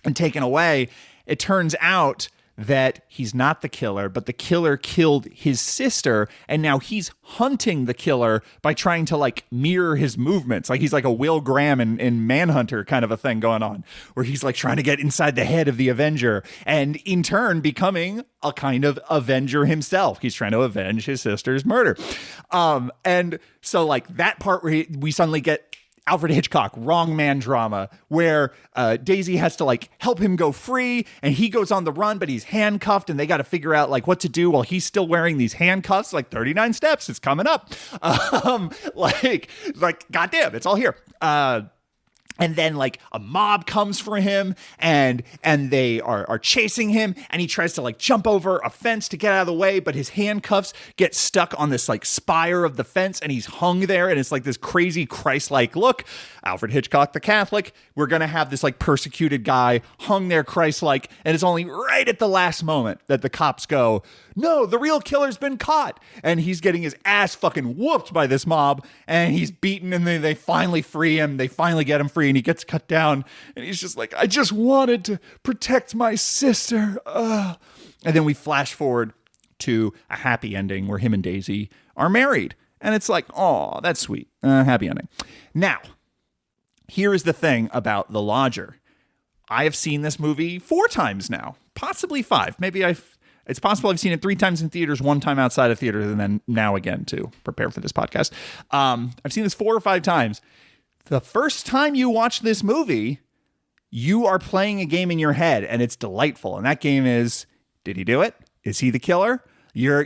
and taken away. It turns out that he's not the killer, but the killer killed his sister, and now he's hunting the killer by trying to like mirror his movements. Like he's like a Will Graham in Manhunter kind of a thing going on, where he's like trying to get inside the head of the Avenger, and in turn becoming a kind of Avenger himself. He's trying to avenge his sister's murder. And so like that part where we suddenly get Alfred Hitchcock, wrong man drama, where Daisy has to like help him go free, and he goes on the run, but he's handcuffed, and they got to figure out like what to do while he's still wearing these handcuffs. Like 39 steps, it's coming up. Like goddamn, it's all here. And then like a mob comes for him, and they are chasing him, and he tries to like jump over a fence to get out of the way, but his handcuffs get stuck on this like spire of the fence, and he's hung there, and it's like this crazy Christ-like look. Alfred Hitchcock, the Catholic, we're going to have this like persecuted guy hung there Christ-like, and it's only right at the last moment that the cops go, no, the real killer's been caught. And he's getting his ass fucking whooped by this mob, and he's beaten, and they finally free him. They finally get him free, and he gets cut down, and he's just like, I just wanted to protect my sister. And then we flash forward to a happy ending where him and Daisy are married. And it's like, oh, that's sweet. Happy ending. Now, here is the thing about The Lodger. I have seen this movie 4 times now, possibly 5. It's possible I've seen it 3 times in theaters, 1 time outside of theaters, and then now again to prepare for this podcast. I've seen this 4 or 5 times. The first time you watch this movie, you are playing a game in your head, and it's delightful. And that game is, did he do it? Is he the killer? You're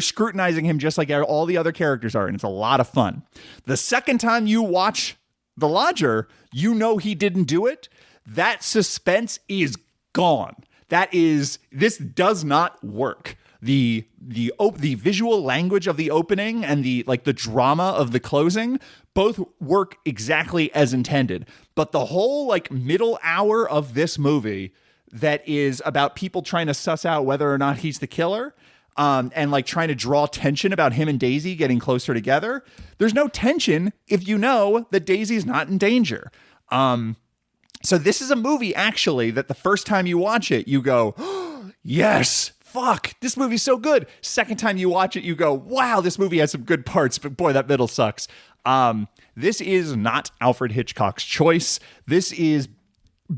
scrutinizing him just like all the other characters are, and it's a lot of fun. The second time you watch The Lodger, you know he didn't do it. That suspense is gone. This does not work. The visual language of the opening and the drama of the closing both work exactly as intended. But the whole like middle hour of this movie that is about people trying to suss out whether or not he's the killer, and like trying to draw tension about him and Daisy getting closer together. There's no tension if you know that Daisy's not in danger. So this is a movie, actually, that the first time you watch it, you go, oh, yes, fuck, this movie's so good. Second time you watch it, you go, wow, this movie has some good parts, but boy, that middle sucks. This is not Alfred Hitchcock's choice. This is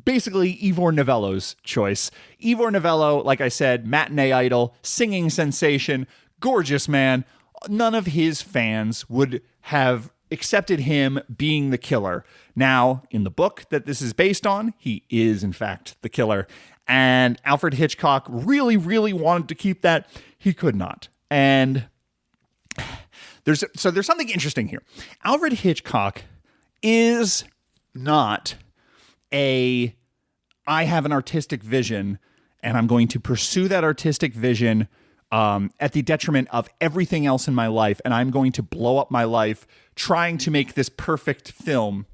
basically Ivor Novello's choice. Ivor Novello, like I said, matinee idol, singing sensation, gorgeous man. None of his fans would have accepted him being the killer. Now, in the book that this is based on, he is, in fact, the killer. And Alfred Hitchcock really, really wanted to keep that. He could not. And there's something interesting here. Alfred Hitchcock is not I have an artistic vision and I'm going to pursue that artistic vision at the detriment of everything else in my life, and I'm going to blow up my life trying to make this perfect film.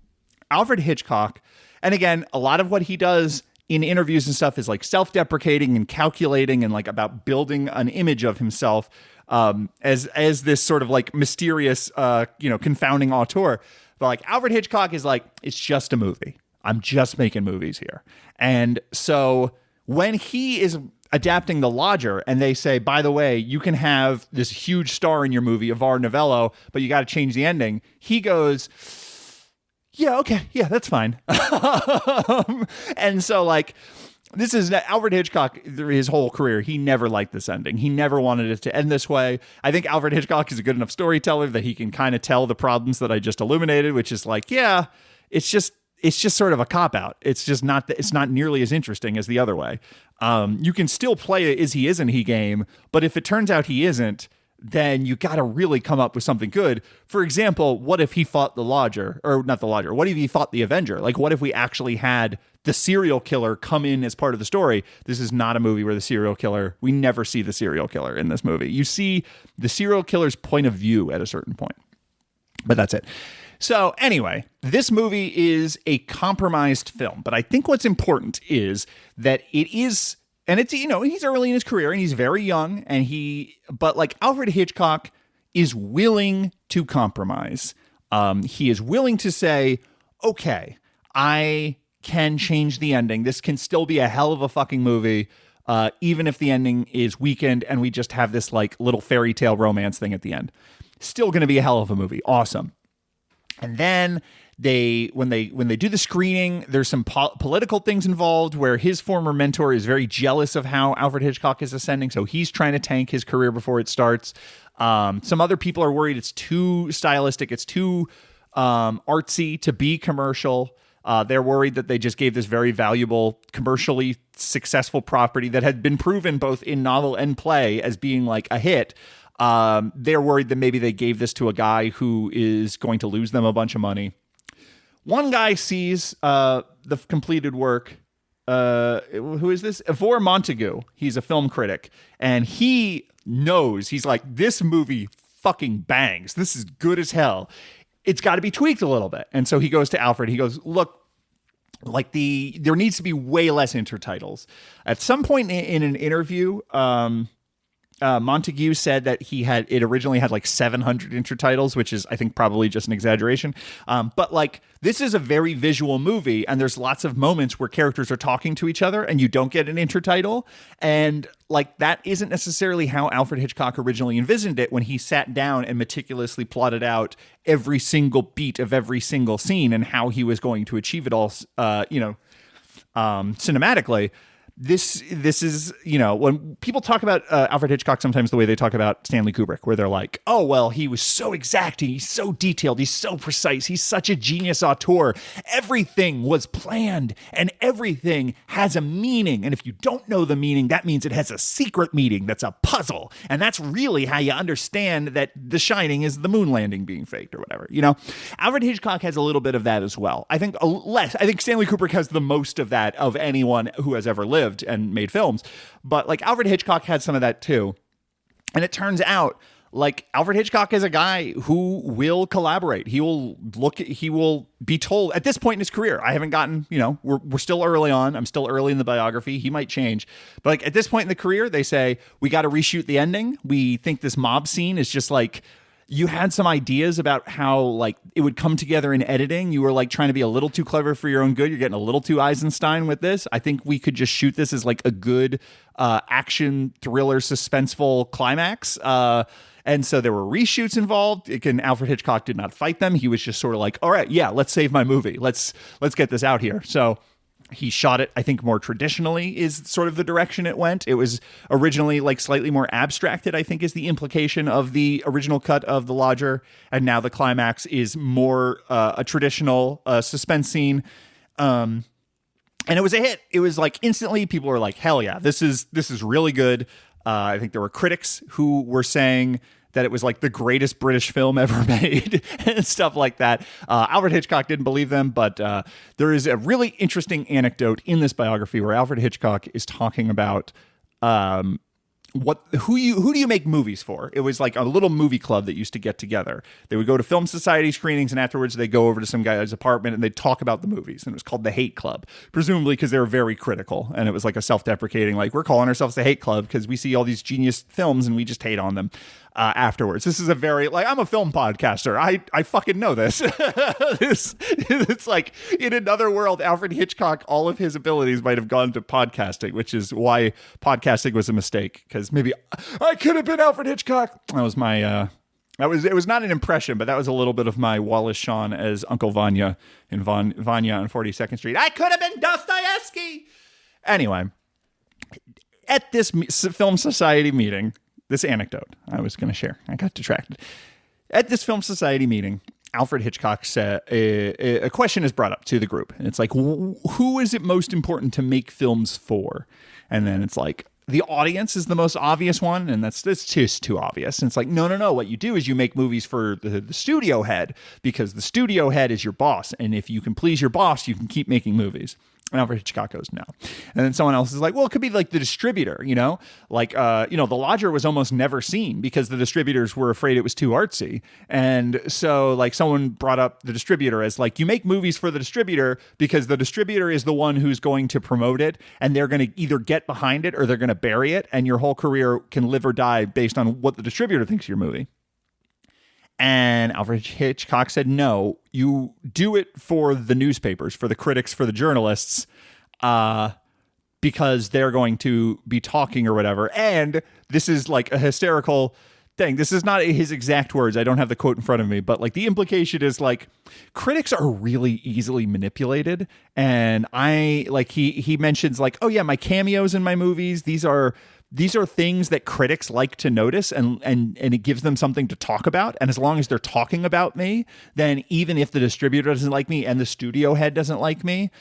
Alfred Hitchcock, and again, a lot of what he does in interviews and stuff is like self-deprecating and calculating and like about building an image of himself as this sort of like mysterious, confounding auteur. But like Alfred Hitchcock is like, it's just a movie. I'm just making movies here. And so when he is adapting The Lodger and they say, by the way, you can have this huge star in your movie, Ivor Novello, but you got to change the ending. He goes, yeah, okay. Yeah, that's fine. And so like, this is Alfred Hitchcock, his whole career. He never liked this ending. He never wanted it to end this way. I think Alfred Hitchcock is a good enough storyteller that he can kind of tell the problems that I just illuminated, which is like, yeah, it's just sort of a cop-out. It's just not, it's not nearly as interesting as the other way. You can still play a is he, isn't he game, but if it turns out he isn't, then you got to really come up with something good. For example, what if he fought the Lodger, or not the Lodger? What if he fought the Avenger? Like, what if we actually had the serial killer come in as part of the story? This is not a movie where we never see the serial killer in this movie. You see the serial killer's point of view at a certain point, but that's it. So anyway, this movie is a compromised film, but I think what's important is that it is, and it's, he's early in his career and he's very young but like Alfred Hitchcock is willing to compromise. He is willing to say, okay, I can change the ending. This can still be a hell of a fucking movie. Even if the ending is weakened and we just have this like little fairy tale romance thing at the end, still going to be a hell of a movie. Awesome. And then when they do the screening, there's some political things involved where his former mentor is very jealous of how Alfred Hitchcock is ascending. So he's trying to tank his career before it starts. Some other people are worried it's too stylistic. It's too artsy to be commercial. They're worried that they just gave this very valuable, commercially successful property that had been proven both in novel and play as being like a hit. They're worried that maybe they gave this to a guy who is going to lose them a bunch of money. One guy sees the completed work. Who is this? Ivor Montagu. He's a film critic. And he knows, he's like, this movie fucking bangs. This is good as hell. It's got to be tweaked a little bit. And so he goes to Alfred. He goes, look, like there needs to be way less intertitles. At some point in an interview, Montague said that it originally had like 700 intertitles, which is, I think, probably just an exaggeration. But like, this is a very visual movie, and there's lots of moments where characters are talking to each other and you don't get an intertitle. And like, that isn't necessarily how Alfred Hitchcock originally envisioned it when he sat down and meticulously plotted out every single beat of every single scene and how he was going to achieve it all, cinematically. This is, when people talk about Alfred Hitchcock, sometimes the way they talk about Stanley Kubrick, where they're like, oh, well, he was so exacting. He's so detailed. He's so precise. He's such a genius auteur. Everything was planned and everything has a meaning. And if you don't know the meaning, that means it has a secret meaning. That's a puzzle. And that's really how you understand that The Shining is the moon landing being faked or whatever. Alfred Hitchcock has a little bit of that as well. I think Stanley Kubrick has the most of that of anyone who has ever lived and made films, but like Alfred Hitchcock had some of that too. And it turns out like Alfred Hitchcock is a guy who will collaborate. He will be told at this point in his career. I haven't gotten, we're still early on. I'm still early in the biography. He might change, but like at this point in the career, they say, we got to reshoot the ending. We think this mob scene is just like, you had some ideas about how like it would come together in editing. You were like trying to be a little too clever for your own good. You're getting a little too Eisenstein with this. I think we could just shoot this as like a good action thriller suspenseful climax. And so there were reshoots involved. Alfred Hitchcock did not fight them. He was just sort of like, all right, yeah, let's save my movie. Let's get this out here. So He shot it, I think, more traditionally is sort of the direction it went. It was originally like slightly more abstracted, I think, is the implication of the original cut of The Lodger. And now the climax is more a traditional suspense scene. And it was a hit. It was like instantly people were like, hell yeah, this is really good. I think there were critics who were saying that it was like the greatest British film ever made and stuff like that. Alfred Hitchcock didn't believe them, but there is a really interesting anecdote in this biography where Alfred Hitchcock is talking about who do you make movies for? It was like a little movie club that used to get together. They would go to film society screenings, and afterwards they go over to some guy's apartment and they'd talk about the movies. And it was called the Hate Club, presumably because they were very critical. And it was like a self-deprecating, like, we're calling ourselves the Hate Club because we see all these genius films and we just hate on them. Afterwards, this is a very, like, I'm a film podcaster. I fucking know this. It's like in another world, Alfred Hitchcock, all of his abilities might have gone to podcasting, which is why podcasting was a mistake. Because maybe I could have been Alfred Hitchcock. That was my. It was not an impression, but that was a little bit of my Wallace Shawn as Uncle Vanya in Vanya on 42nd Street. I could have been Dostoevsky. Anyway, at this film society meeting. This anecdote I was going to share. I got distracted. At this film society meeting, Alfred Hitchcock said a question is brought up to the group. And it's like, who is it most important to make films for? And then it's like, the audience is the most obvious one. And that's just too obvious. And it's like, no. What you do is you make movies for the studio head, because the studio head is your boss. And if you can please your boss, you can keep making movies. And Alfred Hitchcock goes, no. And then someone else is like, well, it could be like the distributor, you know? Like, The Lodger was almost never seen because the distributors were afraid it was too artsy. And so, like, someone brought up the distributor as, like, you make movies for the distributor because the distributor is the one who's going to promote it, and they're going to either get behind it or they're going to bury it, and your whole career can live or die based on what the distributor thinks of your movie. And Alfred Hitchcock said, no, you do it for the newspapers, for the critics, for the journalists, because they're going to be talking or whatever. And this is like a hysterical thing. This is not his exact words. I don't have the quote in front of me, but like the implication is like critics are really easily manipulated. And he mentions like, oh yeah, my cameos in my movies, these are things that critics like to notice, and it gives them something to talk about. And as long as they're talking about me, then even if the distributor doesn't like me and the studio head doesn't like me,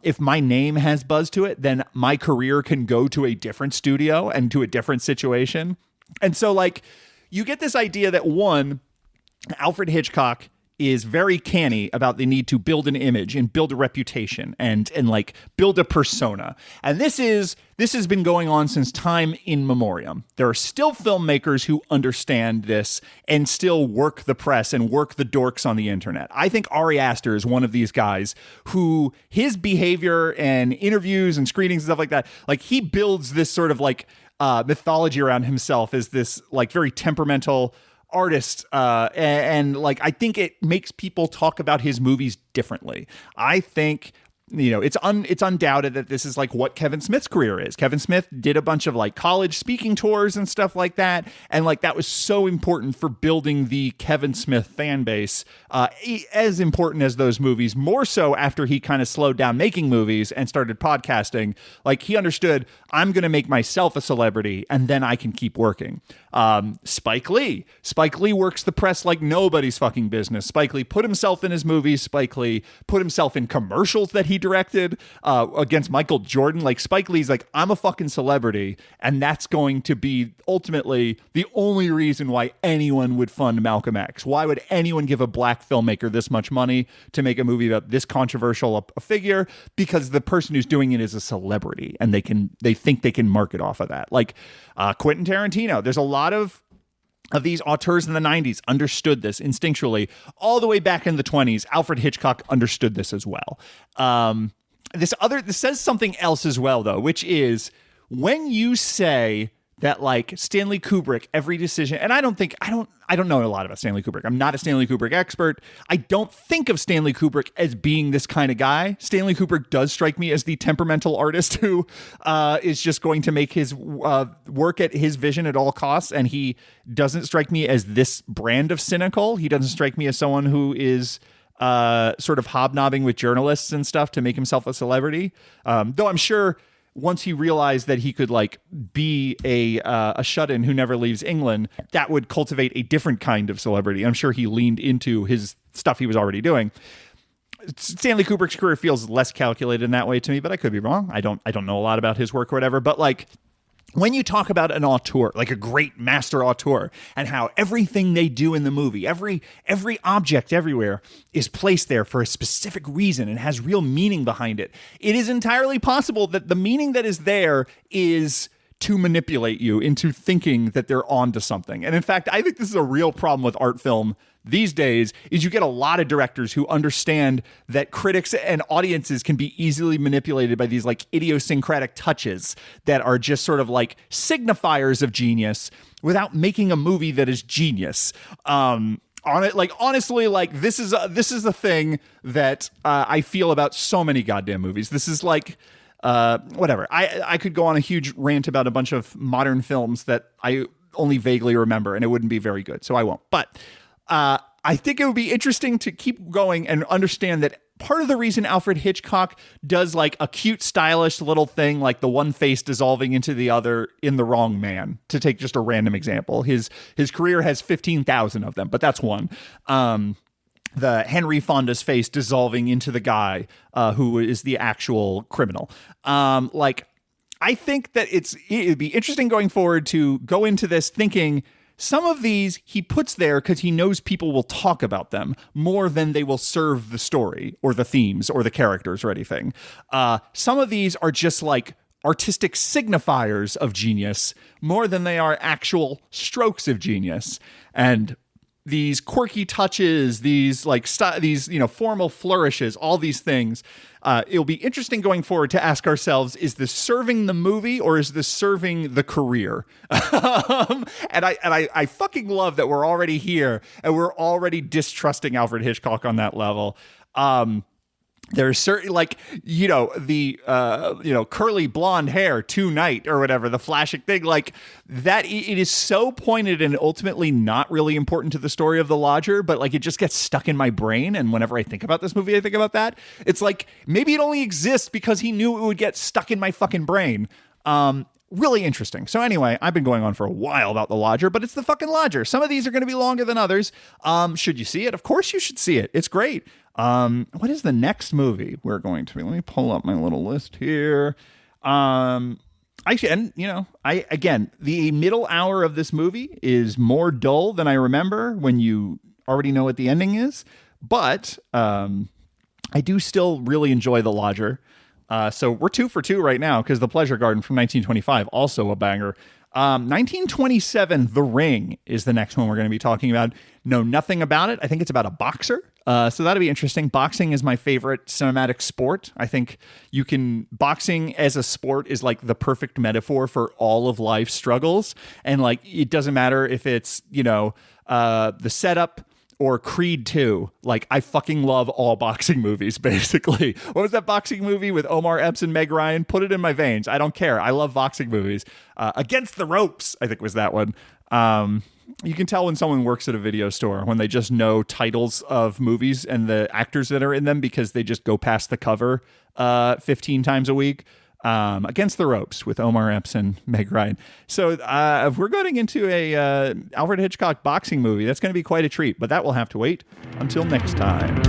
if my name has buzz to it, then my career can go to a different studio and to a different situation. And so like you get this idea that one, Alfred Hitchcock is very canny about the need to build an image and build a reputation and like build a persona. And this has been going on since time in memoriam. There are still filmmakers who understand this and still work the press and work the dorks on the internet. I think Ari Aster is one of these guys who his behavior and interviews and screenings and stuff like that, like he builds this sort of like mythology around himself as this like very temperamental artist, and like I think it makes people talk about his movies differently. I think it's undoubted that this is like what Kevin Smith's career is. Kevin Smith did a bunch of like college speaking tours and stuff like that, and like that was so important for building the Kevin Smith fan base, as important as those movies, more so after he kind of slowed down making movies and started podcasting. Like he understood, I'm going to make myself a celebrity and then I can keep working. Spike Lee works the press like nobody's fucking business. Spike Lee put himself in his movies. Spike Lee put himself in commercials that he directed against Michael Jordan. Like Spike Lee's like, I'm a fucking celebrity, and that's going to be ultimately the only reason why anyone would fund Malcolm X. Why would anyone give a black filmmaker this much money to make a movie about this controversial a figure? Because the person who's doing it is a celebrity, and they think they can market off of that. Like Quentin Tarantino, there's a lot of these auteurs in the 90s understood this instinctually. All the way back in the 20s, Alfred Hitchcock understood this as well. This says something else as well, though, which is when you say that like Stanley Kubrick, every decision, and I don't know a lot about Stanley Kubrick. I'm not a Stanley Kubrick expert. I don't think of Stanley Kubrick as being this kind of guy. Stanley Kubrick does strike me as the temperamental artist who is just going to make his work at his vision at all costs. And he doesn't strike me as this brand of cynical. He doesn't strike me as someone who is sort of hobnobbing with journalists and stuff to make himself a celebrity. Though I'm sure once he realized that he could like be a shut-in who never leaves England, that would cultivate a different kind of celebrity. I'm sure he leaned into his stuff he was already doing. Stanley Kubrick's career feels less calculated in that way to me, but I could be wrong. I don't know a lot about his work or whatever, but like when you talk about an auteur, like a great master auteur, and how everything they do in the movie, every object everywhere is placed there for a specific reason and has real meaning behind it, it is entirely possible that the meaning that is there is to manipulate you into thinking that they're onto something. And in fact, I think this is a real problem with art film these days, is you get a lot of directors who understand that critics and audiences can be easily manipulated by these like idiosyncratic touches that are just sort of like signifiers of genius without making a movie that is genius. On it, like honestly, like this is a thing that I feel about so many goddamn movies. This is like whatever. I could go on a huge rant about a bunch of modern films that I only vaguely remember, and it wouldn't be very good, so I won't. But I think it would be interesting to keep going and understand that part of the reason Alfred Hitchcock does like a cute, stylish little thing, like the one face dissolving into the other in The Wrong Man, to take just a random example. His career has 15,000 of them, but that's one. The Henry Fonda's face dissolving into the guy who is the actual criminal. Like, I think that it'd be interesting going forward to go into this thinking some of these he puts there because he knows people will talk about them more than they will serve the story or the themes or the characters or anything. Some of these are just like artistic signifiers of genius more than they are actual strokes of genius. And these quirky touches, these like these formal flourishes, all these things. It'll be interesting going forward to ask ourselves: is this serving the movie or is this serving the career? And I fucking love that we're already here and we're already distrusting Alfred Hitchcock on that level. There's certainly like, the, curly blonde hair tonight or whatever, the flashing thing like that. It is so pointed and ultimately not really important to the story of The Lodger, but like it just gets stuck in my brain. And whenever I think about this movie, I think about that. It's like, maybe it only exists because he knew it would get stuck in my fucking brain. Really interesting. So anyway, I've been going on for a while about The Lodger, but it's the fucking Lodger. Some of these are going to be longer than others. Should you see it? Of course you should see it. It's great. What is the next movie we're going to be? Let me pull up my little list here. The middle hour of this movie is more dull than I remember when you already know what the ending is. But I do still really enjoy The Lodger. So we're 2 for 2 right now because The Pleasure Garden from 1925, also a banger. 1927, The Ring is the next one we're going to be talking about. Know nothing about it. I think it's about a boxer. So that'll be interesting. Boxing is my favorite cinematic sport. I think boxing as a sport is like the perfect metaphor for all of life's struggles. And like, it doesn't matter if it's, the setup or Creed 2. Like, I fucking love all boxing movies, basically. What was that boxing movie with Omar Epps and Meg Ryan? Put it in my veins. I don't care. I love boxing movies. Against the Ropes, I think was that one. You can tell when someone works at a video store when they just know titles of movies and the actors that are in them because they just go past the cover 15 times a week. Against the Ropes with Omar Epps and Meg Ryan. So if we're going into a Alfred Hitchcock boxing movie, that's going to be quite a treat, but that will have to wait until next time.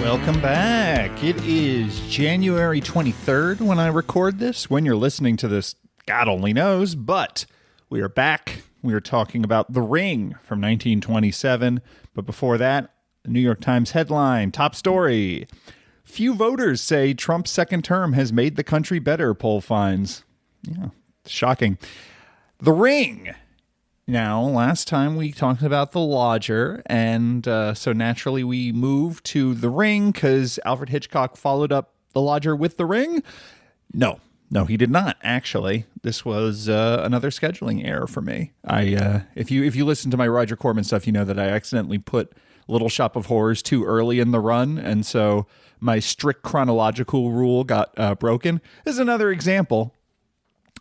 Welcome back. It is January 23rd when I record this. When you're listening to this, God only knows, but we are back. We are talking about The Ring from 1927. But before that, the New York Times headline, top story. Few voters say Trump's second term has made the country better, poll finds. Yeah, shocking. The Ring. Now, last time we talked about The Lodger, and so naturally we moved to The Ring because Alfred Hitchcock followed up The Lodger with The Ring. No, he did not, actually. This was another scheduling error for me. If you listen to my Roger Corman stuff, you know that I accidentally put Little Shop of Horrors too early in the run, and so my strict chronological rule got broken. This is another example.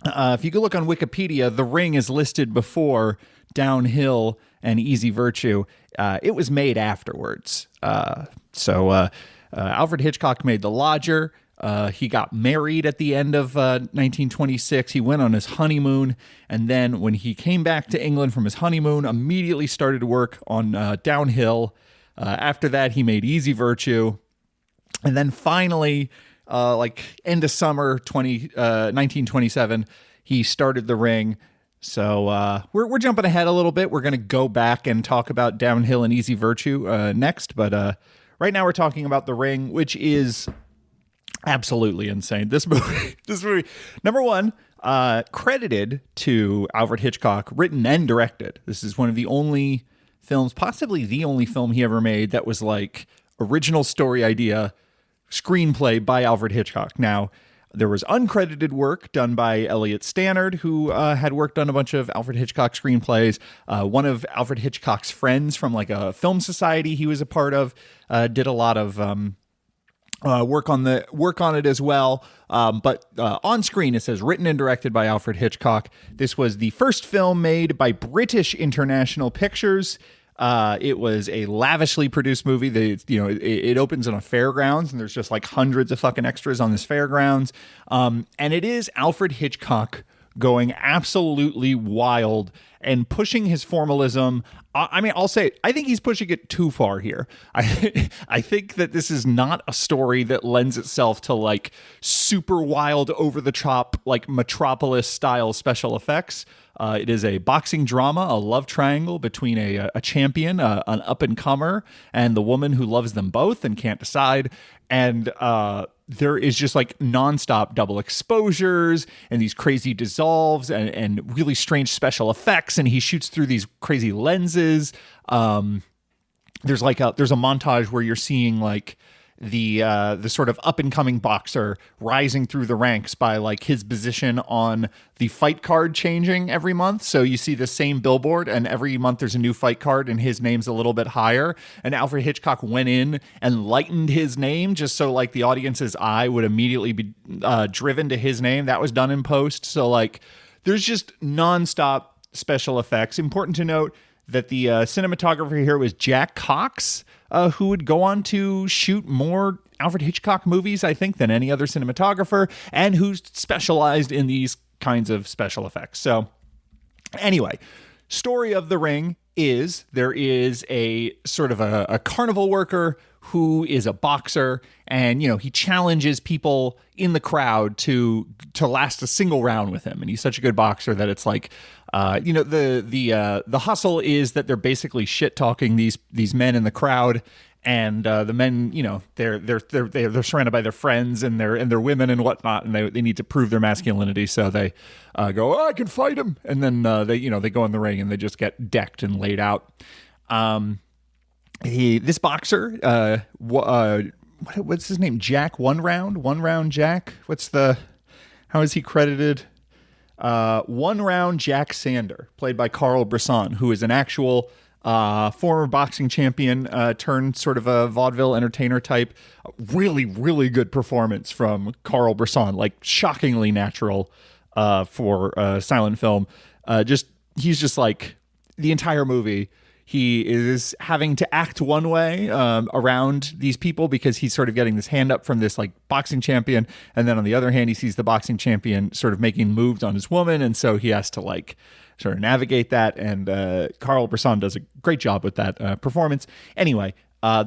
If you go look on Wikipedia, The Ring is listed before Downhill and Easy Virtue. It was made afterwards. Alfred Hitchcock made The Lodger. He got married at the end of 1926. He went on his honeymoon, and then when he came back to England from his honeymoon, immediately started work on Downhill. After that, he made Easy Virtue. And then finally, end of summer 1927, he started The Ring. So we're jumping ahead a little bit. We're going to go back and talk about Downhill and Easy Virtue next. But right now we're talking about The Ring, which is absolutely insane. This movie, number one, credited to Alfred Hitchcock, written and directed. This is one of the only films, possibly the only film he ever made that was like original story idea, screenplay by Alfred Hitchcock. Now, there was uncredited work done by Elliot Stannard, who had worked on a bunch of Alfred Hitchcock screenplays. One of Alfred Hitchcock's friends from like a film society he was a part of did a lot of work on it as well. But on screen it says written and directed by Alfred Hitchcock. This was the first film made by British International Pictures. It was a lavishly produced movie. It opens on a fairgrounds, and there's just like hundreds of fucking extras on this fairgrounds. And it is Alfred Hitchcock going absolutely wild and pushing his formalism. I'll say, I think he's pushing it too far here. I think that this is not a story that lends itself to like super wild, over the top, like Metropolis style special effects. It is a boxing drama, a love triangle between a champion, an up-and-comer, and the woman who loves them both and can't decide. And there is just like nonstop double exposures and these crazy dissolves and really strange special effects. And he shoots through these crazy lenses. There's a montage where you're seeing like the sort of up and coming boxer rising through the ranks by like his position on the fight card changing every month. So you see the same billboard, and every month there's a new fight card and his name's a little bit higher. And Alfred Hitchcock went in and lightened his name just so like the audience's eye would immediately be driven to his name. That was done in post. So like there's just nonstop special effects. Important to note that the cinematographer here was Jack Cox, who would go on to shoot more Alfred Hitchcock movies, I think, than any other cinematographer, and who specialized in these kinds of special effects. So anyway, story of The Ring is there is a sort of a carnival worker who is a boxer, and he challenges people in the crowd to last a single round with him. And he's such a good boxer that it's like the hustle is that they're basically shit talking these men in the crowd, and the men, they're surrounded by their friends and their women and whatnot, and they need to prove their masculinity. So they go, "Oh, I can fight him," and then they go in the ring and they just get decked and laid out. This boxer, what's his name? Jack One Round Jack. How is he credited? One Round Jack Sander, played by Carl Brisson, who is an actual former boxing champion turned sort of a vaudeville entertainer type. Really, really good performance from Carl Brisson, like shockingly natural for silent film. He's just like the entire movie. He is having to act one way around these people because he's sort of getting this hand up from this like boxing champion. And then on the other hand, he sees the boxing champion sort of making moves on his woman. And so he has to like sort of navigate that. And Carl Brisson does a great job with that performance. Anyway,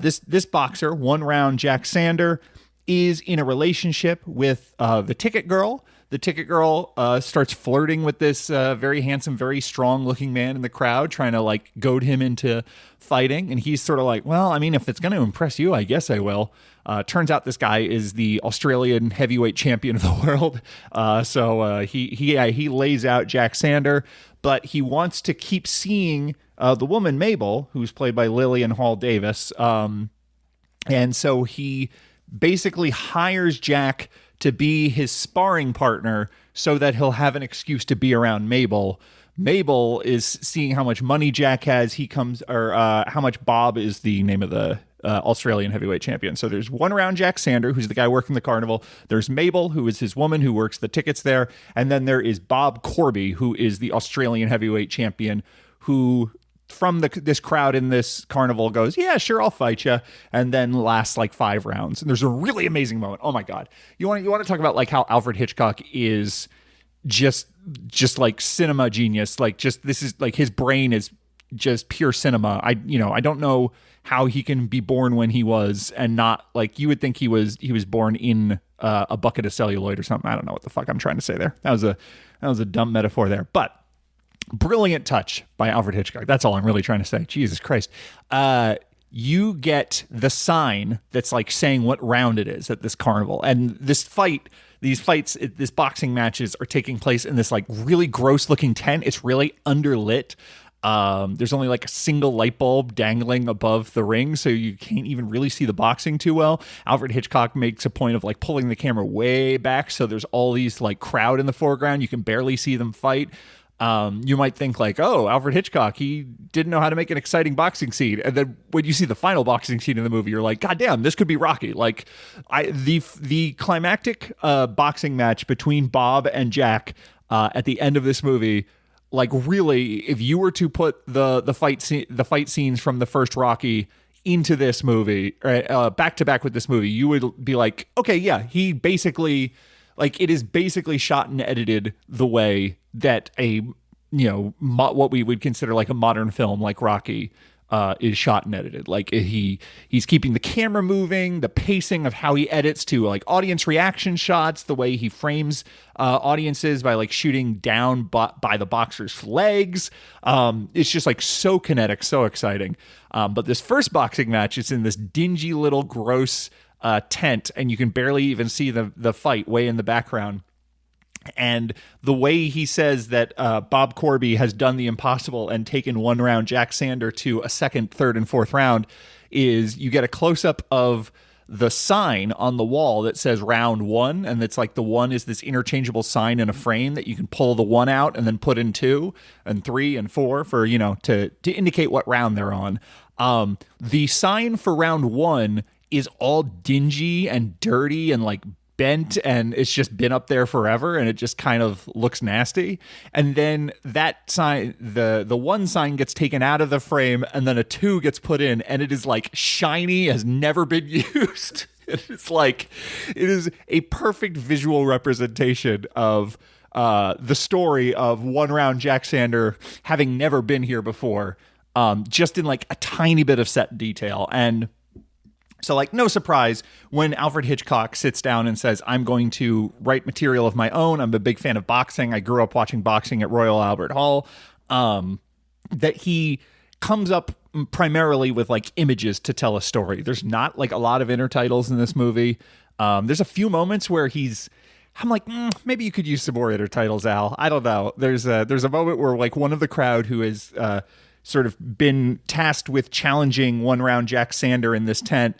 this boxer, One Round Jack Sander, is in a relationship with the ticket girl. The ticket girl starts flirting with this very handsome, very strong looking man in the crowd, trying to like goad him into fighting. And he's sort of like, well, I mean, if it's going to impress you, I guess I will. Turns out this guy is the Australian heavyweight champion of the world. So he lays out Jack Sander, but he wants to keep seeing the woman, Mabel, who's played by Lillian Hall Davis. And so he basically hires Jack to be his sparring partner so that he'll have an excuse to be around Mabel. Mabel is seeing how much money Jack has. How much Bob is the name of the Australian heavyweight champion. So there's one round Jack Sander, who's the guy working the carnival. There's Mabel, who is his woman who works the tickets there. And then there is Bob Corby, who is the Australian heavyweight champion, who from this crowd in this carnival goes, yeah, sure, I'll fight you, and then lasts like 5 rounds. And there's a really amazing moment. Oh my God. You want to talk about like how Alfred Hitchcock is just like cinema genius. Like just, this is like his brain is just pure cinema. I don't know how he can be born when he was and not like, you would think he was born in a bucket of celluloid or something. I don't know what the fuck I'm trying to say there. That was a dumb metaphor there, but brilliant touch by Alfred Hitchcock. That's all I'm really trying to say. Jesus Christ. You get the sign that's like saying what round it is at this carnival. And this boxing matches are taking place in this like really gross looking tent. It's really underlit. There's only like a single light bulb dangling above the ring, so you can't even really see the boxing too well. Alfred Hitchcock makes a point of like pulling the camera way back, so there's all these like crowd in the foreground. You can barely see them fight. You might think like, oh, Alfred Hitchcock, he didn't know how to make an exciting boxing scene. And then when you see the final boxing scene in the movie, you're like, God damn, this could be Rocky. Like the climactic boxing match between Bob and Jack at the end of this movie, like really, if you were to put the fight scenes from the first Rocky into this movie, back to back with this movie, you would be like, okay, yeah, he basically, like, it is basically shot and edited the way that what we would consider like a modern film like Rocky is shot and edited. Like he's keeping the camera moving, the pacing of how he edits to like audience reaction shots, the way he frames audiences by like shooting down by the boxer's legs. It's just like so kinetic, so exciting. But this first boxing match is in this dingy little gross tent, and you can barely even see the fight way in the background. And the way he says that Bob Corby has done the impossible and taken one round Jack Sander to a second, third, and fourth round is you get a close-up of the sign on the wall that says round 1, and it's like the 1 is this interchangeable sign in a frame that you can pull the 1 out and then put in 2 and 3 and 4 for, to indicate what round they're on. The sign for round 1 is all dingy and dirty and like bent, and it's just been up there forever, and it just kind of looks nasty. And then that sign, the 1 sign gets taken out of the frame, and then a 2 gets put in, and it is like shiny, has never been used. It's like, it is a perfect visual representation of the story of one round Jack Sander having never been here before, just in like a tiny bit of set detail. And so, like, no surprise when Alfred Hitchcock sits down and says, I'm going to write material of my own. I'm a big fan of boxing. I grew up watching boxing at Royal Albert Hall. That he comes up primarily with, like, images to tell a story. There's not, like, a lot of intertitles in this movie. There's a few moments where I'm like, maybe you could use some more intertitles, Al. I don't know. There's a moment where, like, one of the crowd who is sort of been tasked with challenging one round Jack Sander in this tent,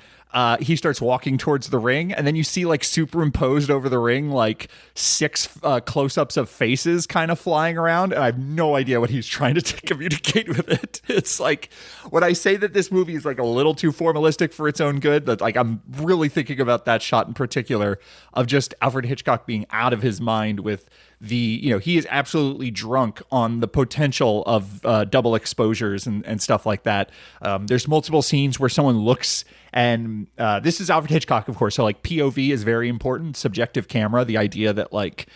he starts walking towards the ring, and then you see like superimposed over the ring like 6 close-ups of faces kind of flying around, and I have no idea what he's trying to communicate with it. It's like, when I say that this movie is like a little too formalistic for its own good, that like I'm really thinking about that shot in particular of just Alfred Hitchcock being out of his mind with he is absolutely drunk on the potential of double exposures and stuff like that. There's multiple scenes where someone looks, and this is Alfred Hitchcock, of course. So like POV is very important, subjective camera, the idea that like,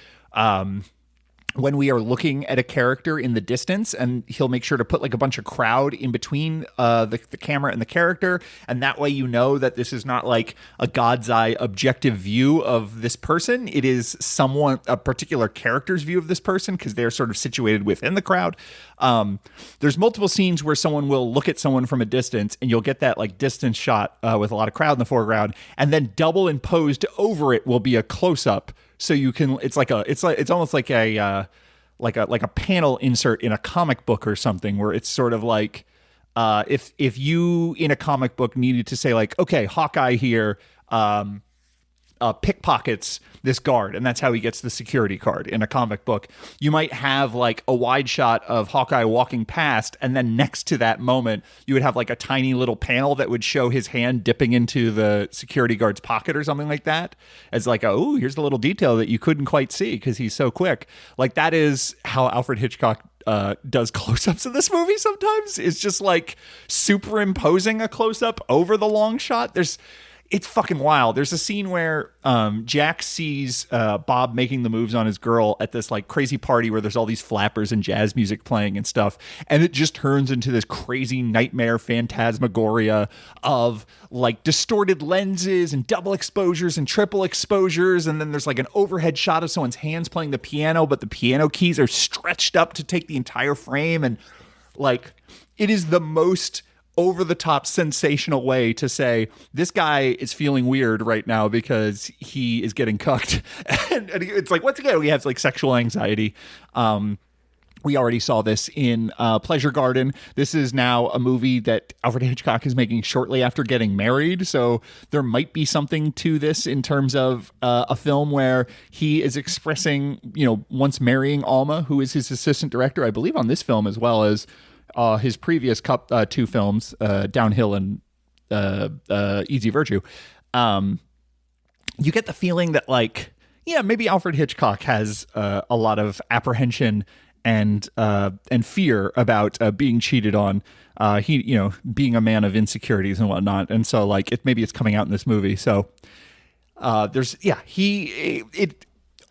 when we are looking at a character in the distance, and he'll make sure to put like a bunch of crowd in between the camera and the character, and that way you know that this is not like a God's eye objective view of this person. It is a particular character's view of this person because they're sort of situated within the crowd. There's multiple scenes where someone will look at someone from a distance, and you'll get that like distance shot with a lot of crowd in the foreground, and then double imposed over it will be a close up. So you can, it's almost like a panel insert in a comic book or something, where it's sort of like, if you in a comic book needed to say like, okay, Hawkeye here, pickpockets this guard, and that's how he gets the security card. In a comic book, you might have like a wide shot of Hawkeye walking past, and then next to that moment you would have like a tiny little panel that would show his hand dipping into the security guard's pocket or something like that, as like, oh, here's the little detail that you couldn't quite see because he's so quick. Like, that is how Alfred Hitchcock does close-ups in this movie sometimes. It's just like superimposing a close-up over the long shot. It's fucking wild. There's a scene where Jack sees Bob making the moves on his girl at this like crazy party where there's all these flappers and jazz music playing and stuff. And it just turns into this crazy nightmare phantasmagoria of like distorted lenses and double exposures and triple exposures. And then there's like an overhead shot of someone's hands playing the piano, but the piano keys are stretched up to take the entire frame. And like, it is the most over the top sensational way to say this guy is feeling weird right now because he is getting cucked. and it's like, once again, he has like sexual anxiety. We already saw this in Pleasure Garden. This is now a movie that Alfred Hitchcock is making shortly after getting married. So there might be something to this in terms of a film where he is expressing, once marrying Alma, who is his assistant director, I believe, on this film as well as his previous two films, Downhill and Easy Virtue. You get the feeling that, like, maybe Alfred Hitchcock has a lot of apprehension and fear about being cheated on. He, being a man of insecurities and whatnot, and so like maybe it's coming out in this movie. So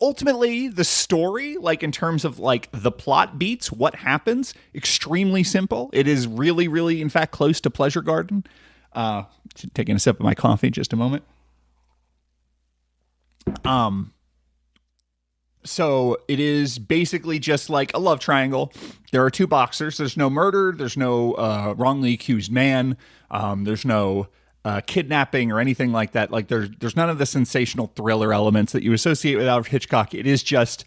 ultimately, the story, like in terms of like the plot beats, what happens, extremely simple. It is really, really, in fact, close to Pleasure Garden. Taking a sip of my coffee, just a moment. So it is basically just like a love triangle. There are two boxers. There's no murder. There's no wrongly accused man. There's no kidnapping or anything like that. Like there's none of the sensational thriller elements that you associate with Alfred Hitchcock. It is just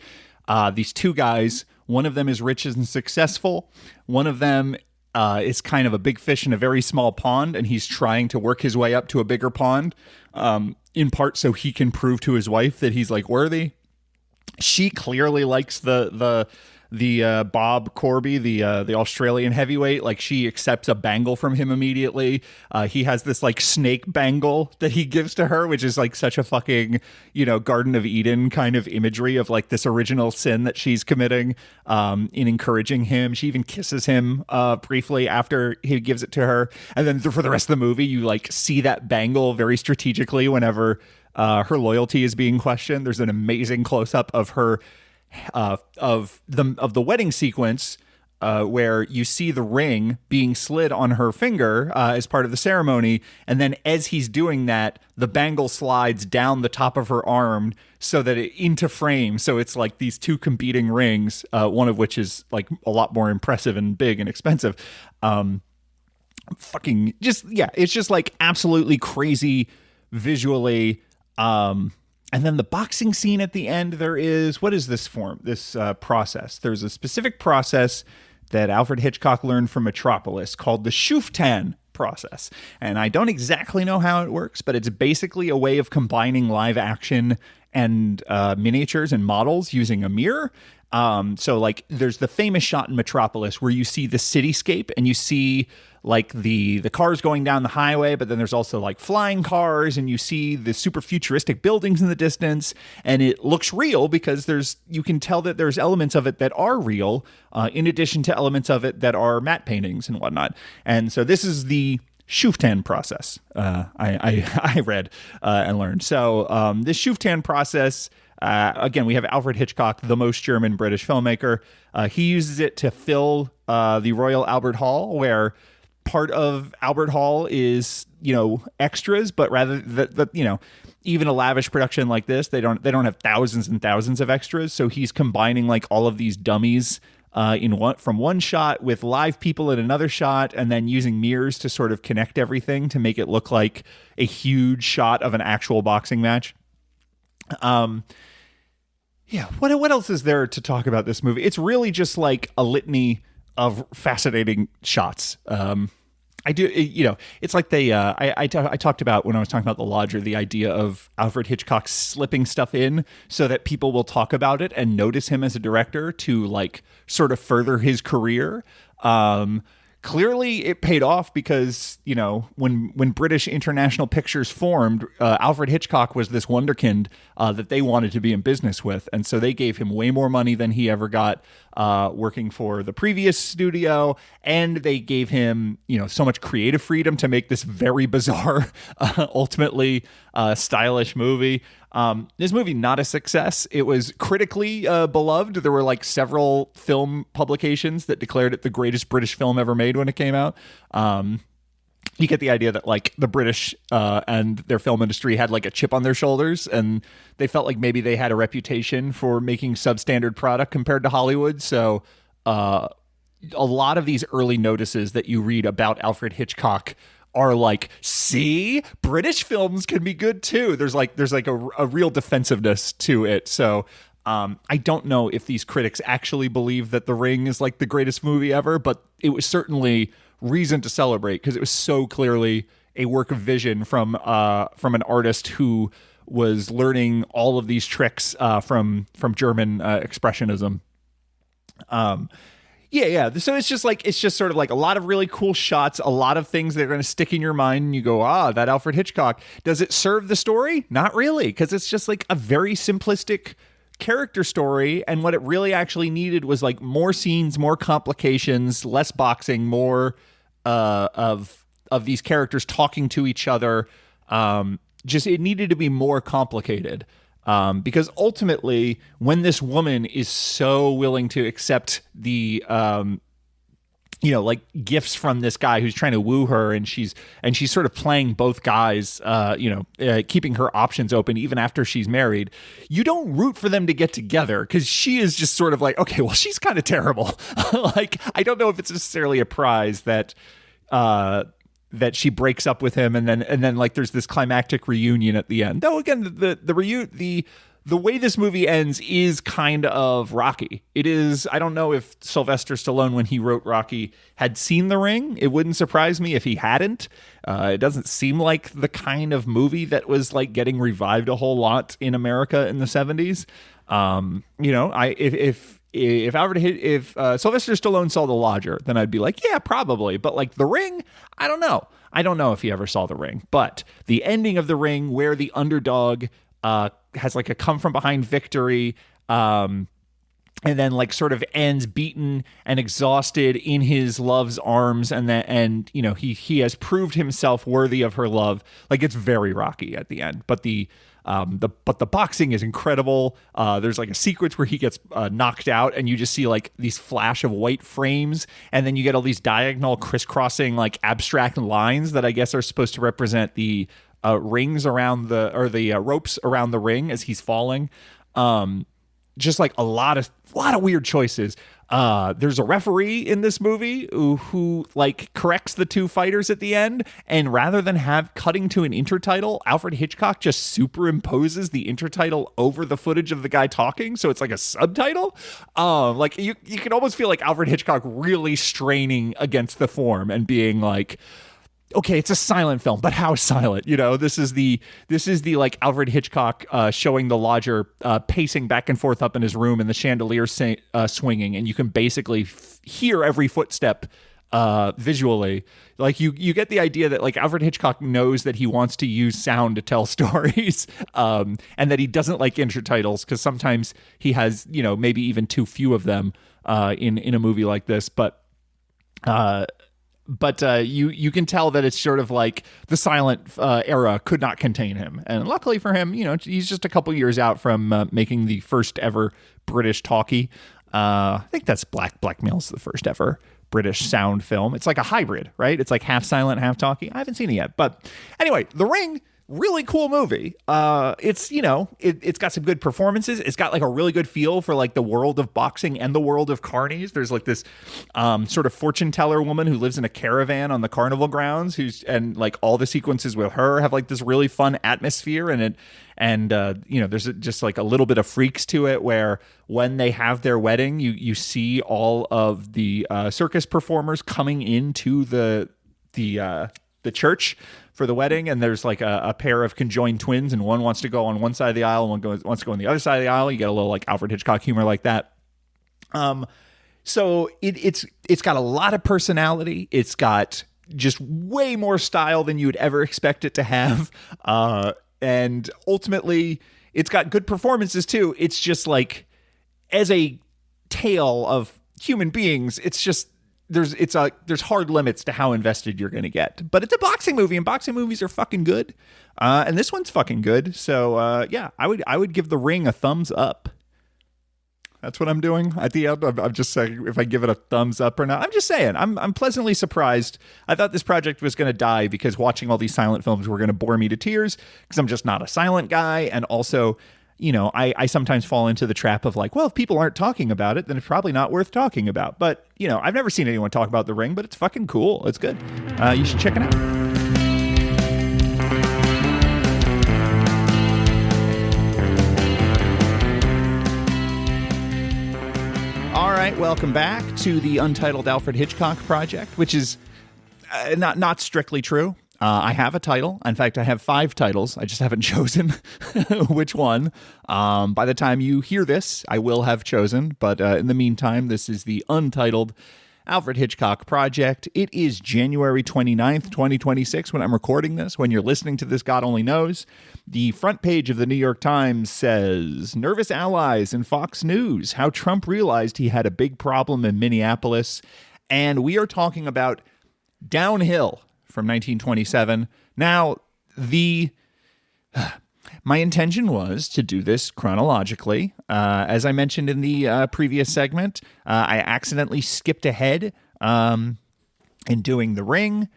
these two guys. One of them is rich and successful. One of them is kind of a big fish in a very small pond, and he's trying to work his way up to a bigger pond, in part so he can prove to his wife that he's like worthy. She clearly likes the Bob Corby, the Australian heavyweight. Like, she accepts a bangle from him immediately. He has this like snake bangle that he gives to her, which is like such a fucking, Garden of Eden kind of imagery of like this original sin that she's committing in encouraging him. She even kisses him briefly after he gives it to her. And then for the rest of the movie, you like see that bangle very strategically whenever her loyalty is being questioned. There's an amazing close up of her of the wedding sequence where you see the ring being slid on her finger as part of the ceremony, and then as he's doing that, the bangle slides down the top of her arm so that it into frame. So it's like these two competing rings, one of which is like a lot more impressive and big and expensive. It's just like absolutely crazy visually. And then the boxing scene at the end, there is, what is this process? There's a specific process that Alfred Hitchcock learned from Metropolis called the Shuftan process. And I don't exactly know how it works, but it's basically a way of combining live action and miniatures and models using a mirror. So like there's the famous shot in Metropolis where you see the cityscape and you see like the cars going down the highway, but then there's also like flying cars and you see the super futuristic buildings in the distance, and it looks real because you can tell that there's elements of it that are real, in addition to elements of it that are matte paintings and whatnot. And so this is the Shuftan process. I read and learned. So this Shuftan process, again, we have Alfred Hitchcock, the most German British filmmaker. He uses it to fill the Royal Albert Hall, where part of Albert Hall is, extras, but rather that even a lavish production like this, they don't have thousands and thousands of extras. So he's combining like all of these dummies from one shot with live people in another shot, and then using mirrors to sort of connect everything to make it look like a huge shot of an actual boxing match. What else is there to talk about this movie? It's really just like a litany of fascinating shots. I do, it's like I talked about when I was talking about The Lodger, the idea of Alfred Hitchcock slipping stuff in so that people will talk about it and notice him as a director to like sort of further his career. Clearly it paid off because, when British International Pictures formed, Alfred Hitchcock was this wonderkind that they wanted to be in business with. And so they gave him way more money than he ever got working for the previous studio. And they gave him, so much creative freedom to make this very bizarre, ultimately stylish movie. This movie, not a success. It was critically beloved. There were like several film publications that declared it the greatest British film ever made when it came out. You get the idea that like the British and their film industry had like a chip on their shoulders, and they felt like maybe they had a reputation for making substandard product compared to Hollywood. So a lot of these early notices that you read about Alfred Hitchcock are like, see, British films can be good too. There's a real defensiveness to it. So I don't know if these critics actually believe that The Ring is like the greatest movie ever, but it was certainly reason to celebrate because it was so clearly a work of vision from an artist who was learning all of these tricks from German expressionism. Yeah. So it's just sort of like a lot of really cool shots, a lot of things that are going to stick in your mind, and you go, that Alfred Hitchcock. Does it serve the story? Not really, because it's just like a very simplistic character story, and what it really actually needed was like more scenes, more complications, less boxing, more of these characters talking to each other. Just it needed to be more complicated. Because ultimately, when this woman is so willing to accept the, like gifts from this guy who's trying to woo her, and she's sort of playing both guys, keeping her options open even after she's married, you don't root for them to get together because she is just sort of like, okay, well, she's kind of terrible. Like, I don't know if it's necessarily a prize that she breaks up with him, and then like there's this climactic reunion at the end. Though again, the way this movie ends is kind of Rocky. It is. I don't know if Sylvester Stallone, when he wrote Rocky, had seen The Ring. It wouldn't surprise me if he hadn't. It doesn't seem like the kind of movie that was like getting revived a whole lot in America in the 70s. If Sylvester Stallone saw The Lodger, then I'd be like, yeah, probably. But like The Ring, I don't know. I don't know if he ever saw The Ring. But the ending of The Ring, where the underdog has like a come from behind victory, and then like sort of ends beaten and exhausted in his love's arms, and he has proved himself worthy of her love. Like, it's very Rocky at the end. But the boxing is incredible. There's like a sequence where he gets knocked out, and you just see like these flash of white frames, and then you get all these diagonal crisscrossing like abstract lines that I guess are supposed to represent the rings around the ropes around the ring as he's falling. Just like a lot of weird choices. There's a referee in this movie who like corrects the two fighters at the end, and rather than cutting to an intertitle, Alfred Hitchcock just superimposes the intertitle over the footage of the guy talking, so it's like a subtitle. Like you can almost feel like Alfred Hitchcock really straining against the form and being like, okay, it's a silent film, but how silent? This is the like Alfred Hitchcock showing the lodger pacing back and forth up in his room, and the chandelier swinging, and you can basically hear every footstep visually. Like you get the idea that like Alfred Hitchcock knows that he wants to use sound to tell stories, and that he doesn't like intertitles because sometimes he has maybe even too few of them in a movie like this, But you can tell that it's sort of like the silent era could not contain him. And luckily for him, he's just a couple years out from making the first ever British talkie. I think that's Blackmail's the first ever British sound film. It's like a hybrid, right? It's like half silent, half talkie. I haven't seen it yet. But anyway, The Ring, really cool movie. It's got some good performances. It's got like a really good feel for like the world of boxing and the world of carnies. There's like this sort of fortune teller woman who lives in a caravan on the carnival grounds, and like all the sequences with her have like this really fun atmosphere, and there's just like a little bit of freaks to it, where when they have their wedding, you see all of the circus performers coming into the the church for the wedding, and there's like a pair of conjoined twins, and one wants to go on one side of the aisle, and one wants to go on the other side of the aisle. You get a little like Alfred Hitchcock humor like that. So it's got a lot of personality. It's got just way more style than you would ever expect it to have. And ultimately, it's got good performances too. It's just like, as a tale of human beings, it's just there's hard limits to how invested you're going to get. But it's a boxing movie, and boxing movies are fucking good. And this one's fucking good. So yeah, I would give The Ring a thumbs up. That's what I'm doing at the end. I'm just saying if I give it a thumbs up or not. I'm just saying I'm pleasantly surprised. I thought this project was going to die because watching all these silent films were going to bore me to tears, because I'm just not a silent guy. And also, you know, I sometimes fall into the trap of like, well, if people aren't talking about it, then it's probably not worth talking about. But, you know, I've never seen anyone talk about The Ring, but it's fucking cool. It's good. You should check it out. All right, welcome back to the Untitled Alfred Hitchcock Project, which is not strictly true. I have a title. In fact, I have 5 titles. I just haven't chosen which one. By the time you hear this, I will have chosen. But in the meantime, this is the Untitled Alfred Hitchcock Project. It is January 29th, 2026 when I'm recording this. When you're listening to this, God only knows. The front page of the New York Times says, "Nervous allies in Fox News, how Trump realized he had a big problem in Minneapolis." And we are talking about Downhill from 1927. Now, my intention was to do this chronologically. As I mentioned in the previous segment, I accidentally skipped ahead in doing The Ring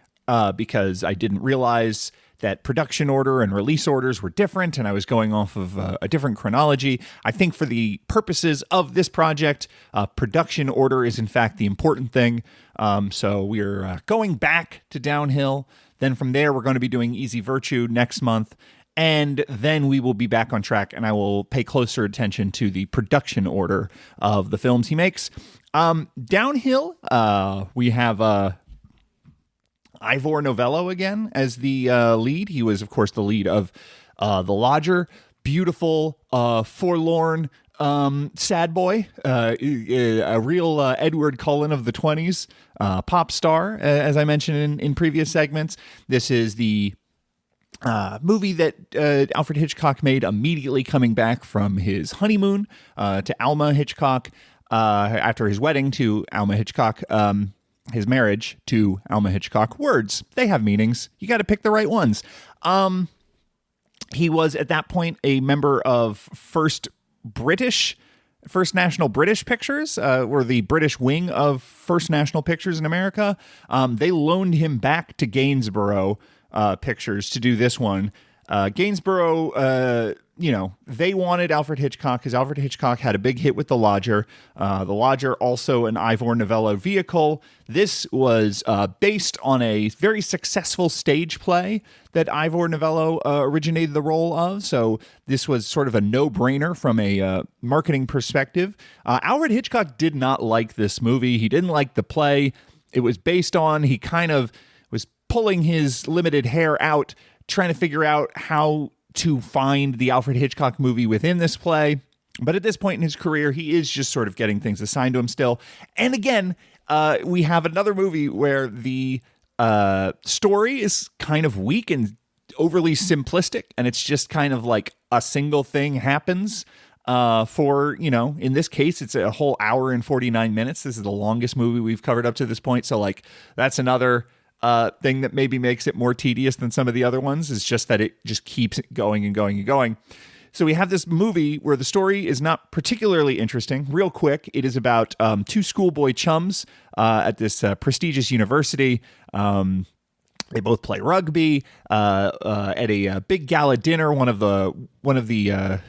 because I didn't realize that production order and release orders were different, and I was going off of a different chronology. I think for the purposes of this project, production order is in fact the important thing. So we're going back to Downhill. Then from there, we're going to be doing Easy Virtue next month. And then we will be back on track, and I will pay closer attention to the production order of the films he makes. Downhill, we have Ivor Novello again as the lead. He was, of course, the lead of The Lodger. Beautiful, forlorn, sad boy, a real Edward Cullen of the 20s, pop star, as I mentioned in previous segments. This is the movie that Alfred Hitchcock made immediately coming back from his honeymoon to Alma Hitchcock, after his wedding to Alma Hitchcock, his marriage to Alma Hitchcock. Words, they have meanings. You got to pick the right ones. He was at that point a member of First National British Pictures, or the British wing of First National Pictures in America. They loaned him back to Gainsborough Pictures to do this one. Gainsborough, they wanted Alfred Hitchcock because Alfred Hitchcock had a big hit with The Lodger. The Lodger, also an Ivor Novello vehicle. This was based on a very successful stage play that Ivor Novello originated the role of. So this was sort of a no-brainer from a marketing perspective. Alfred Hitchcock did not like this movie. He didn't like the play it was based on. He kind of was pulling his limited hair out, trying to figure out how to find the Alfred Hitchcock movie within this play. But at this point in his career, he is just sort of getting things assigned to him still. And again, we have another movie where the story is kind of weak and overly simplistic, and it's just kind of like a single thing happens for, in this case, it's a whole hour and 49 minutes. This is the longest movie we've covered up to this point. So like, that's another thing that maybe makes it more tedious than some of the other ones, is just that it just keeps going and going and going. So we have this movie where the story is not particularly interesting. Real quick, it is about 2 schoolboy chums at this prestigious university. They both play rugby at a big gala dinner. One of the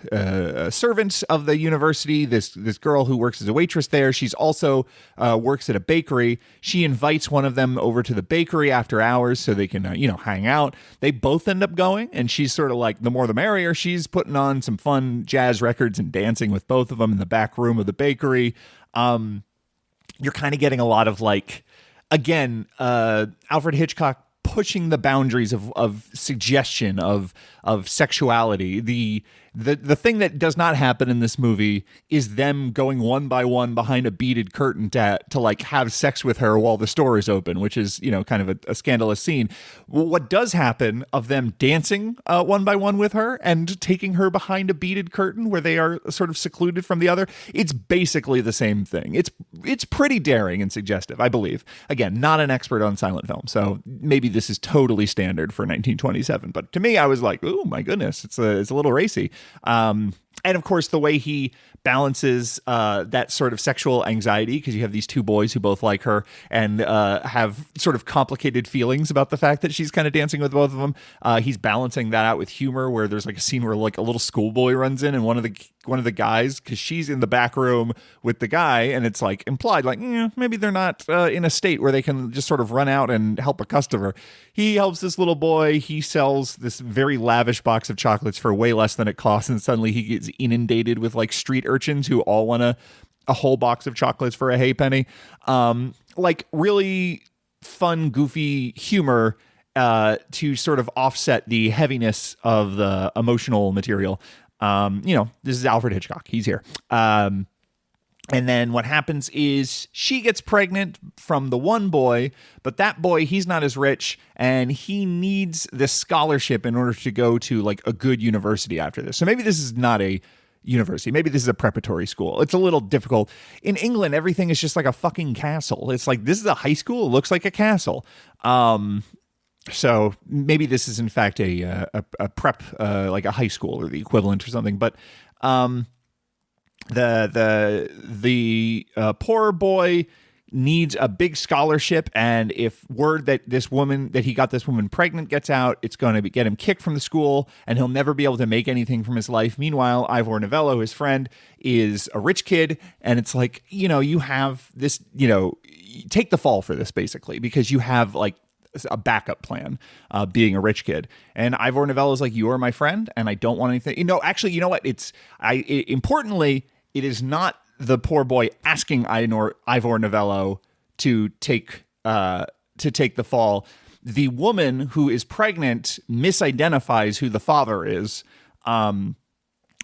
servants of the university, this girl who works as a waitress there, she's also works at a bakery. She invites one of them over to the bakery after hours so they can hang out. They both end up going, and she's sort of like, the more the merrier. She's putting on some fun jazz records and dancing with both of them in the back room of the bakery. You're kind of getting a lot of like again, Alfred Hitchcock pushing the boundaries of suggestion, of sexuality. The thing that does not happen in this movie is them going one by one behind a beaded curtain to like have sex with her while the store is open, which is, kind of a scandalous scene. What does happen of them dancing one by one with her and taking her behind a beaded curtain where they are sort of secluded from the other, it's basically the same thing. It's pretty daring and suggestive, I believe. Again, not an expert on silent film, so maybe this is totally standard for 1927. But to me, I was like, oh my goodness, it's a little racy. And of course, the way he balances that sort of sexual anxiety, because you have these two boys who both like her and have sort of complicated feelings about the fact that she's kind of dancing with both of them. He's balancing that out with humor, where there's like a scene where like a little schoolboy runs in, and one of the guys, because she's in the back room with the guy, and it's like implied like maybe they're not in a state where they can just sort of run out and help a customer. He helps this little boy. He sells this very lavish box of chocolates for way less than it costs, and suddenly he gets inundated with like street urchins who all want a whole box of chocolates for a halfpenny. Like really fun, goofy humor to sort of offset the heaviness of the emotional material. This is Alfred Hitchcock. He's here. And then what happens is she gets pregnant from the one boy, but that boy, he's not as rich, and he needs this scholarship in order to go to like a good university after this. So maybe this is not a university. Maybe this is a preparatory school. It's a little difficult. In England, everything is just like a fucking castle. It's like, this is a high school. It looks like a castle. So maybe this is in fact a prep, like a high school or the equivalent or something. But the poor boy needs a big scholarship, and if word that he got this woman pregnant gets out, it's going to get him kicked from the school, and he'll never be able to make anything from his life. Meanwhile, Ivor Novello, his friend, is a rich kid, and it's like, you have this, take the fall for this basically, because you have like a backup plan, being a rich kid. And Ivor Novello is like, you are my friend, and I don't want anything. Actually, you know what? Importantly, it is not the poor boy asking Ivor Novello to take the fall. The woman who is pregnant misidentifies who the father is, and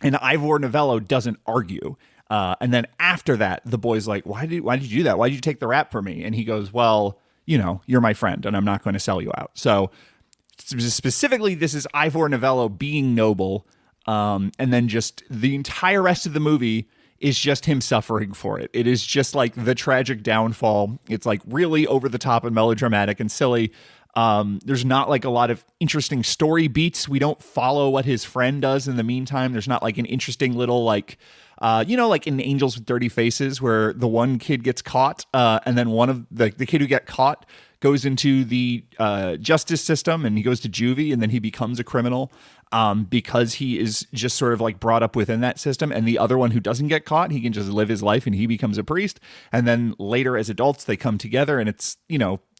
Ivor Novello doesn't argue. And then after that, the boy's like, why did you do that? Why did you take the rap for me? And he goes, well, you're my friend, and I'm not going to sell you out. So specifically, this is Ivor Novello being noble, and then just the entire rest of the movie is just him suffering for it. It is just like the tragic downfall. It's like really over the top and melodramatic and silly. There's not like a lot of interesting story beats. We don't follow what his friend does in the meantime. There's not like an interesting little like, like in Angels with Dirty Faces, where the one kid gets caught, and then one of the kid who got caught goes into the justice system, and he goes to juvie, and then he becomes a criminal because he is just sort of like brought up within that system. And the other one who doesn't get caught, he can just live his life and he becomes a priest. And then later as adults, they come together, and it's,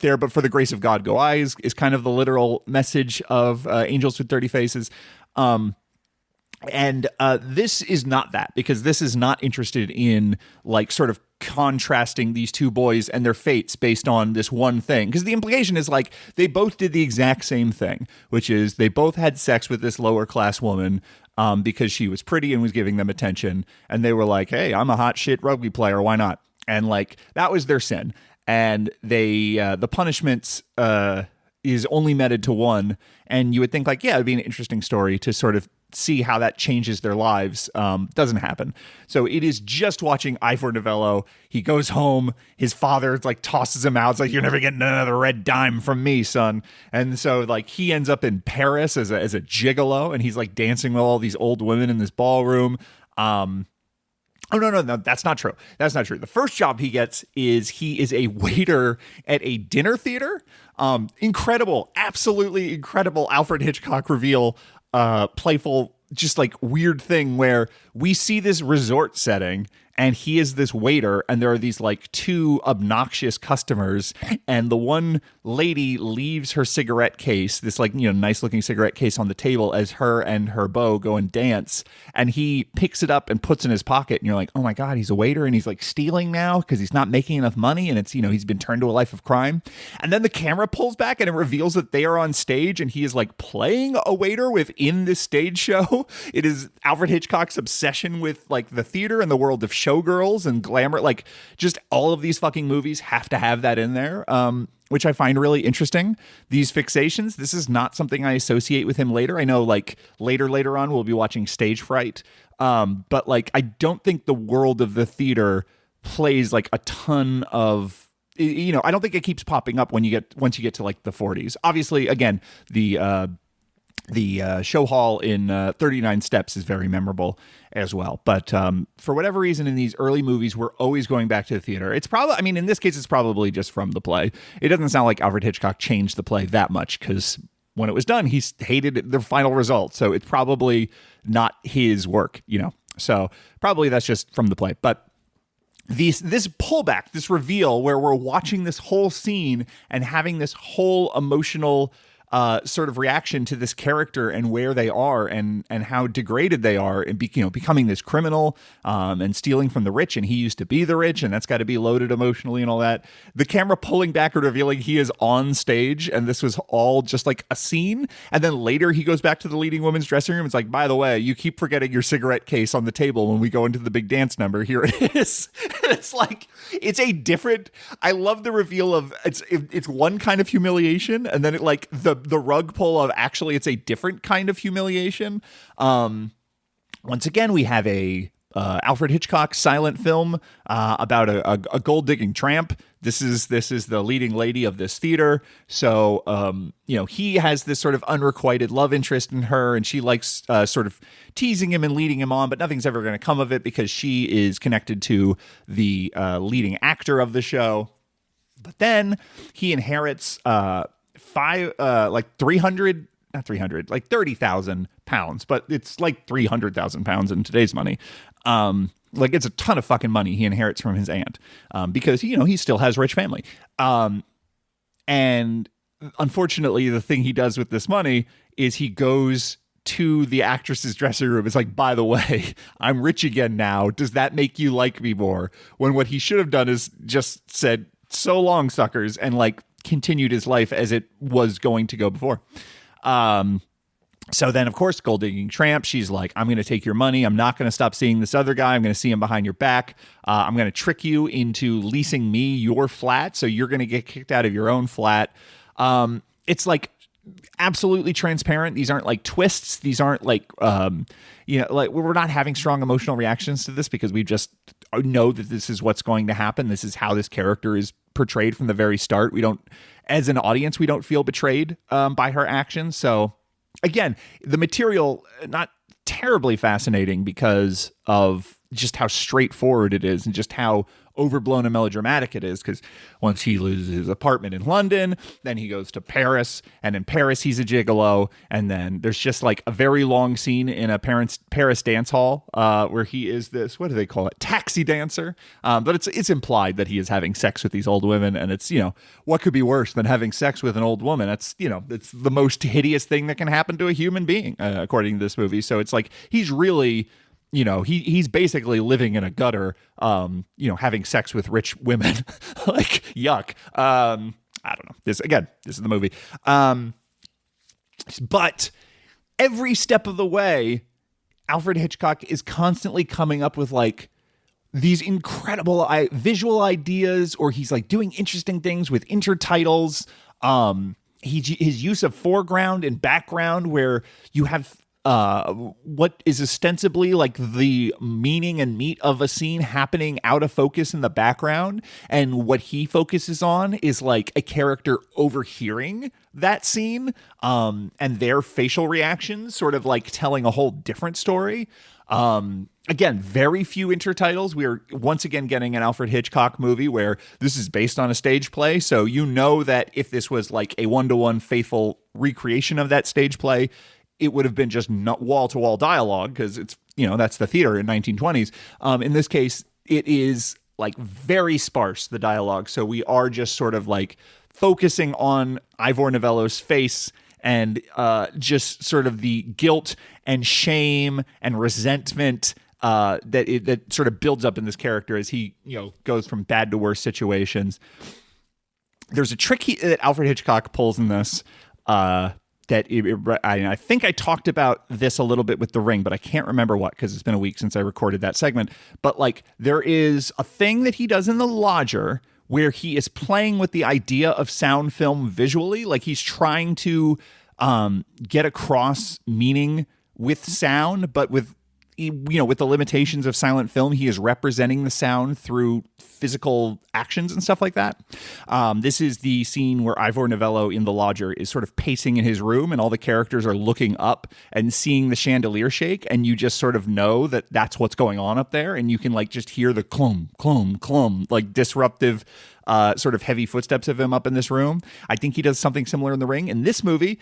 there but for the grace of God go I is kind of the literal message of Angels with Dirty Faces. And this is not that, because this is not interested in like sort of contrasting these two boys and their fates based on this one thing. Because the implication is like they both did the exact same thing, which is they both had sex with this lower class woman because she was pretty and was giving them attention. And they were like, hey, I'm a hot shit rugby player. Why not? And like that was their sin. And they the punishments is only meted to one. And you would think like, yeah, it'd be an interesting story to sort of see how that changes their lives. Doesn't happen. So it is just watching Ivor Novello. He goes home. His father like tosses him out. It's like, you're never getting another red dime from me, son. And so like he ends up in Paris as a gigolo, and he's like dancing with all these old women in this ballroom. Oh, no, that's not true. That's not true. The first job he gets is he is a waiter at a dinner theater. Incredible, absolutely incredible Alfred Hitchcock reveal. Playful, just like weird thing where we see this resort setting, and he is this waiter, and there are these like two obnoxious customers, and the one lady leaves her cigarette case, this like, nice looking cigarette case, on the table as her and her beau go and dance, and he picks it up and puts it in his pocket, and you're like, oh my God, he's a waiter and he's like stealing now because he's not making enough money, and it's, he's been turned to a life of crime. And then the camera pulls back and it reveals that they are on stage, and he is like playing a waiter within this stage show. It is Alfred Hitchcock's obsession with like the theater and the world of showgirls and glamour. Like, just all of these fucking movies have to have that in there, which I find really interesting. These fixations, this is not something I associate with him later. I know like later on we'll be watching Stage Fright, but like I don't think the world of the theater plays like a ton of, I don't think it keeps popping up once you get to like the 40s. Obviously, again, the show hall in 39 Steps is very memorable as well. But for whatever reason, in these early movies, we're always going back to the theater. It's probably, in this case, it's probably just from the play. It doesn't sound like Alfred Hitchcock changed the play that much, because when it was done, he hated the final result. So it's probably not his work, So probably that's just from the play. But this pullback, this reveal where we're watching this whole scene and having this whole emotional sort of reaction to this character and where they are and how degraded they are, and becoming this criminal and stealing from the rich, and he used to be the rich, and that's got to be loaded emotionally and all that. The camera pulling back and revealing he is on stage, and this was all just like a scene. And then later he goes back to the leading woman's dressing room. It's like, by the way, you keep forgetting your cigarette case on the table when we go into the big dance number. Here it is. It's like, it's a different. I love the reveal of it's one kind of humiliation, and then it like the rug pull of actually it's a different kind of humiliation. Once again, we have a Alfred Hitchcock silent film about a gold digging tramp. This is the leading lady of this theater. So he has this sort of unrequited love interest in her, and she likes sort of teasing him and leading him on, but nothing's ever going to come of it because she is connected to the leading actor of the show. But then he inherits 30,000 pounds, but it's like 300,000 pounds in today's money. Like, it's a ton of fucking money he inherits from his aunt, because he still has rich family. And unfortunately, the thing he does with this money is he goes to the actress's dressing room. It's like, by the way, I'm rich again now. Does that make you like me more? When what he should have done is just said, so long, suckers, and like continued his life as it was going to go before. So then, of course, gold digging tramp, she's like, I'm going to take your money. I'm not going to stop seeing this other guy. I'm going to see him behind your back. I'm going to trick you into leasing me your flat, so you're going to get kicked out of your own flat. It's like absolutely transparent. These aren't like twists. These aren't like, like we're not having strong emotional reactions to this because we just know that this is what's going to happen. This is how this character is portrayed from the very start. We don't, as an audience, we don't feel betrayed by her actions. So again, the material, not terribly fascinating because of just how straightforward it is and just how overblown and melodramatic it is, because once he loses his apartment in London, then he goes to Paris, and in Paris he's a gigolo, and then there's just like a very long scene in a Paris dance hall where he is this, what do they call it, taxi dancer, but it's implied that he is having sex with these old women, and it's, what could be worse than having sex with an old woman? That's, it's the most hideous thing that can happen to a human being, according to this movie. So it's like he's really, he's basically living in a gutter, having sex with rich women. Like, yuck. I don't know. This is the movie. But every step of the way, Alfred Hitchcock is constantly coming up with like these incredible visual ideas, or he's like doing interesting things with intertitles. His use of foreground and background, where you have what is ostensibly like the meaning and meat of a scene happening out of focus in the background, and what he focuses on is like a character overhearing that scene, and their facial reactions sort of like telling a whole different story. Again, very few intertitles. We are once again getting an Alfred Hitchcock movie where this is based on a stage play. So that if this was like a one-to-one faithful recreation of that stage play, it would have been just not wall-to-wall dialogue, because it's, that's the theater in 1920s. In this case, it is like very sparse, the dialogue. So we are just sort of like focusing on Ivor Novello's face and just sort of the guilt and shame and resentment that sort of builds up in this character as he, goes from bad to worse situations. There's a trick that Alfred Hitchcock pulls in this I think I talked about this a little bit with The Ring, but I can't remember what, because it's been a week since I recorded that segment. But like, there is a thing that he does in The Lodger where he is playing with the idea of sound film visually. Like, he's trying to get across meaning with sound, but with the limitations of silent film, he is representing the sound through physical actions and stuff like that. This is the scene where Ivor Novello in The Lodger is sort of pacing in his room, and all the characters are looking up and seeing the chandelier shake, and you just sort of know that that's what's going on up there, and you can like just hear the clum, clum, clum, like disruptive sort of heavy footsteps of him up in this room. I think he does something similar in The Ring. In this movie,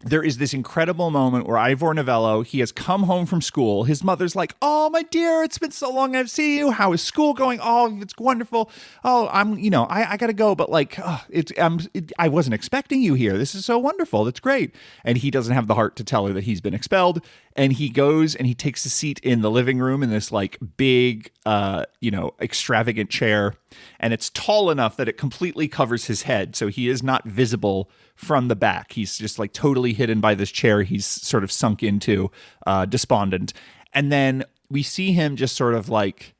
there is this incredible moment where Ivor Novello, he has come home from school. His mother's like, "Oh, my dear, it's been so long I've seen you. How is school going? Oh, it's wonderful. Oh, I got to go. But like, I wasn't expecting you here. This is so wonderful. That's great." And he doesn't have the heart to tell her that he's been expelled. And he goes and he takes a seat in the living room in this like big, extravagant chair. And it's tall enough that it completely covers his head. So he is not visible from the back. He's just like totally hidden by this chair he's sort of sunk into, despondent. And then we see him just sort of like,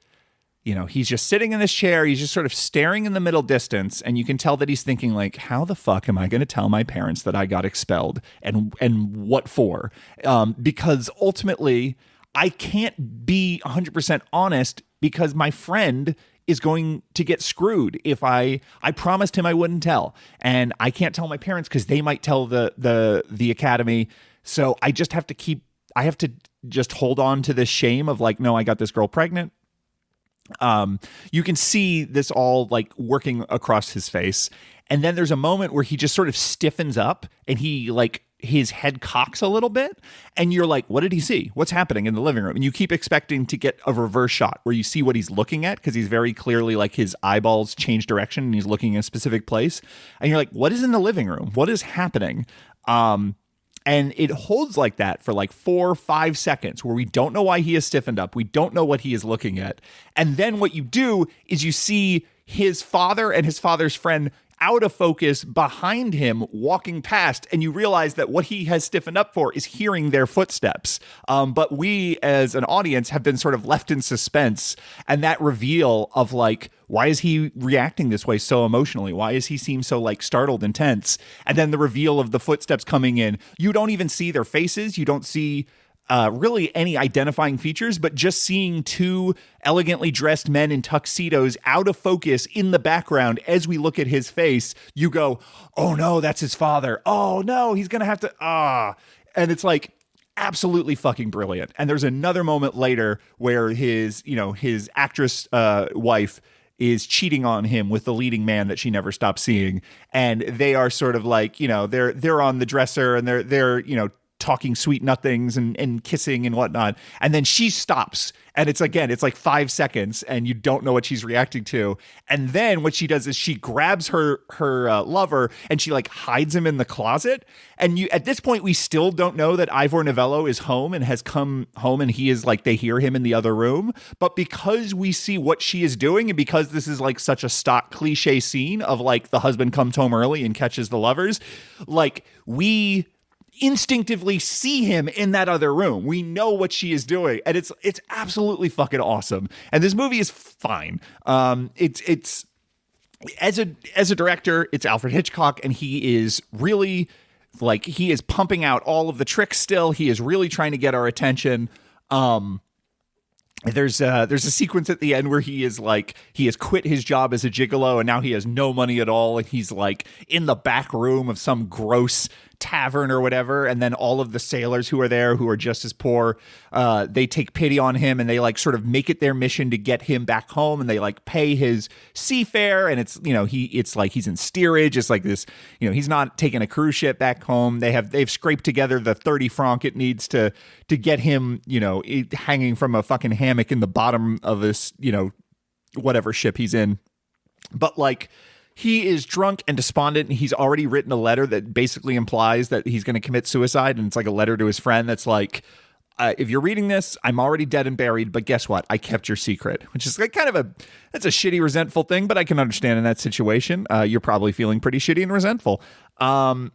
he's just sitting in this chair. He's just sort of staring in the middle distance. And you can tell that he's thinking like, how the fuck am I going to tell my parents that I got expelled? And what for? Because ultimately I can't be 100% honest, because my friend is going to get screwed if I promised him I wouldn't tell, and I can't tell my parents because they might tell the academy. So I have to just hold on to this shame of like, no, I got this girl pregnant. You can see this all like working across his face. And then there's a moment where he just sort of stiffens up and he like, his head cocks a little bit, and you're like, what did he see? What's happening in the living room? And you keep expecting to get a reverse shot where you see what he's looking at, because he's very clearly like his eyeballs change direction and he's looking in a specific place. And you're like, what is in the living room? What is happening? And it holds like that for like 4 or 5 seconds where we don't know why he is stiffened up. We don't know what he is looking at. And then what you do is you see his father and his father's friend out of focus behind him walking past, and you realize that what he has stiffened up for is hearing their footsteps. But we as an audience have been sort of left in suspense, and that reveal of like, why is he reacting this way so emotionally? Why does he seem so like startled and tense? And then the reveal of the footsteps coming in, you don't even see their faces. You don't see really any identifying features, but just seeing two elegantly dressed men in tuxedos out of focus in the background as we look at his face, you go, oh no, that's his father. Oh no, he's going to have to, and it's like absolutely fucking brilliant. And there's another moment later where his actress wife is cheating on him with the leading man that she never stops seeing. And they are sort of like, they're on the dresser and they're talking sweet nothings and kissing and whatnot. And then she stops. And it's like 5 seconds and you don't know what she's reacting to. And then what she does is she grabs her lover and she like hides him in the closet. And at this point, we still don't know that Ivor Novello is home and has come home, and he is like, they hear him in the other room. But because we see what she is doing, and because this is like such a stock cliche scene of like the husband comes home early and catches the lovers, like we instinctively see him in that other room. We know what she is doing, and it's absolutely fucking awesome. And this movie is fine. It's as a director, it's Alfred Hitchcock, and he is really like, he is pumping out all of the tricks still. He is really trying to get our attention. There's a sequence at the end where he has quit his job as a gigolo and now he has no money at all, and he's like in the back room of some gross tavern or whatever, and then all of the sailors who are there, who are just as poor, they take pity on him, and they like sort of make it their mission to get him back home, and they like pay his seafare, and it's, you know, it's like he's in steerage. It's like this, you know, he's not taking a cruise ship back home. They've scraped together the 30 franc it needs to get him, you know, hanging from a fucking hammock in the bottom of this, you know, whatever ship he's in. But like, he is drunk and despondent, and he's already written a letter that basically implies that he's going to commit suicide. And it's like a letter to his friend that's like, if you're reading this, I'm already dead and buried, but guess what? I kept your secret, which is like kind of that's a shitty, resentful thing, but I can understand in that situation. You're probably feeling pretty shitty and resentful. And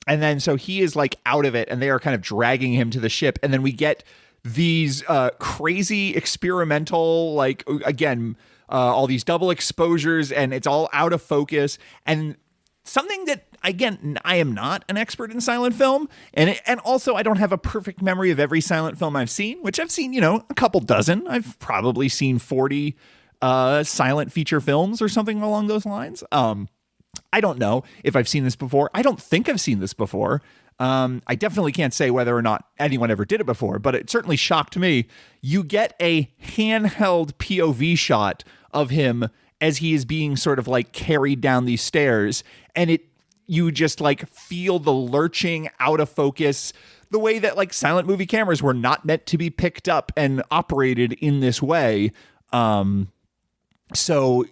then so he is like out of it, and they are kind of dragging him to the ship. And then we get these crazy experimental, like, again, all these double exposures, and it's all out of focus. And something that, again, I am not an expert in silent film, and also I don't have a perfect memory of every silent film I've seen, which I've seen, you know, a couple dozen. I've probably seen 40 silent feature films or something along those lines. I don't know if I've seen this before. I don't think I've seen this before. I definitely can't say whether or not anyone ever did it before, but it certainly shocked me. You get a handheld POV shot of him as he is being sort of like carried down these stairs, and you just like feel the lurching out of focus, the way that like silent movie cameras were not meant to be picked up and operated in this way. So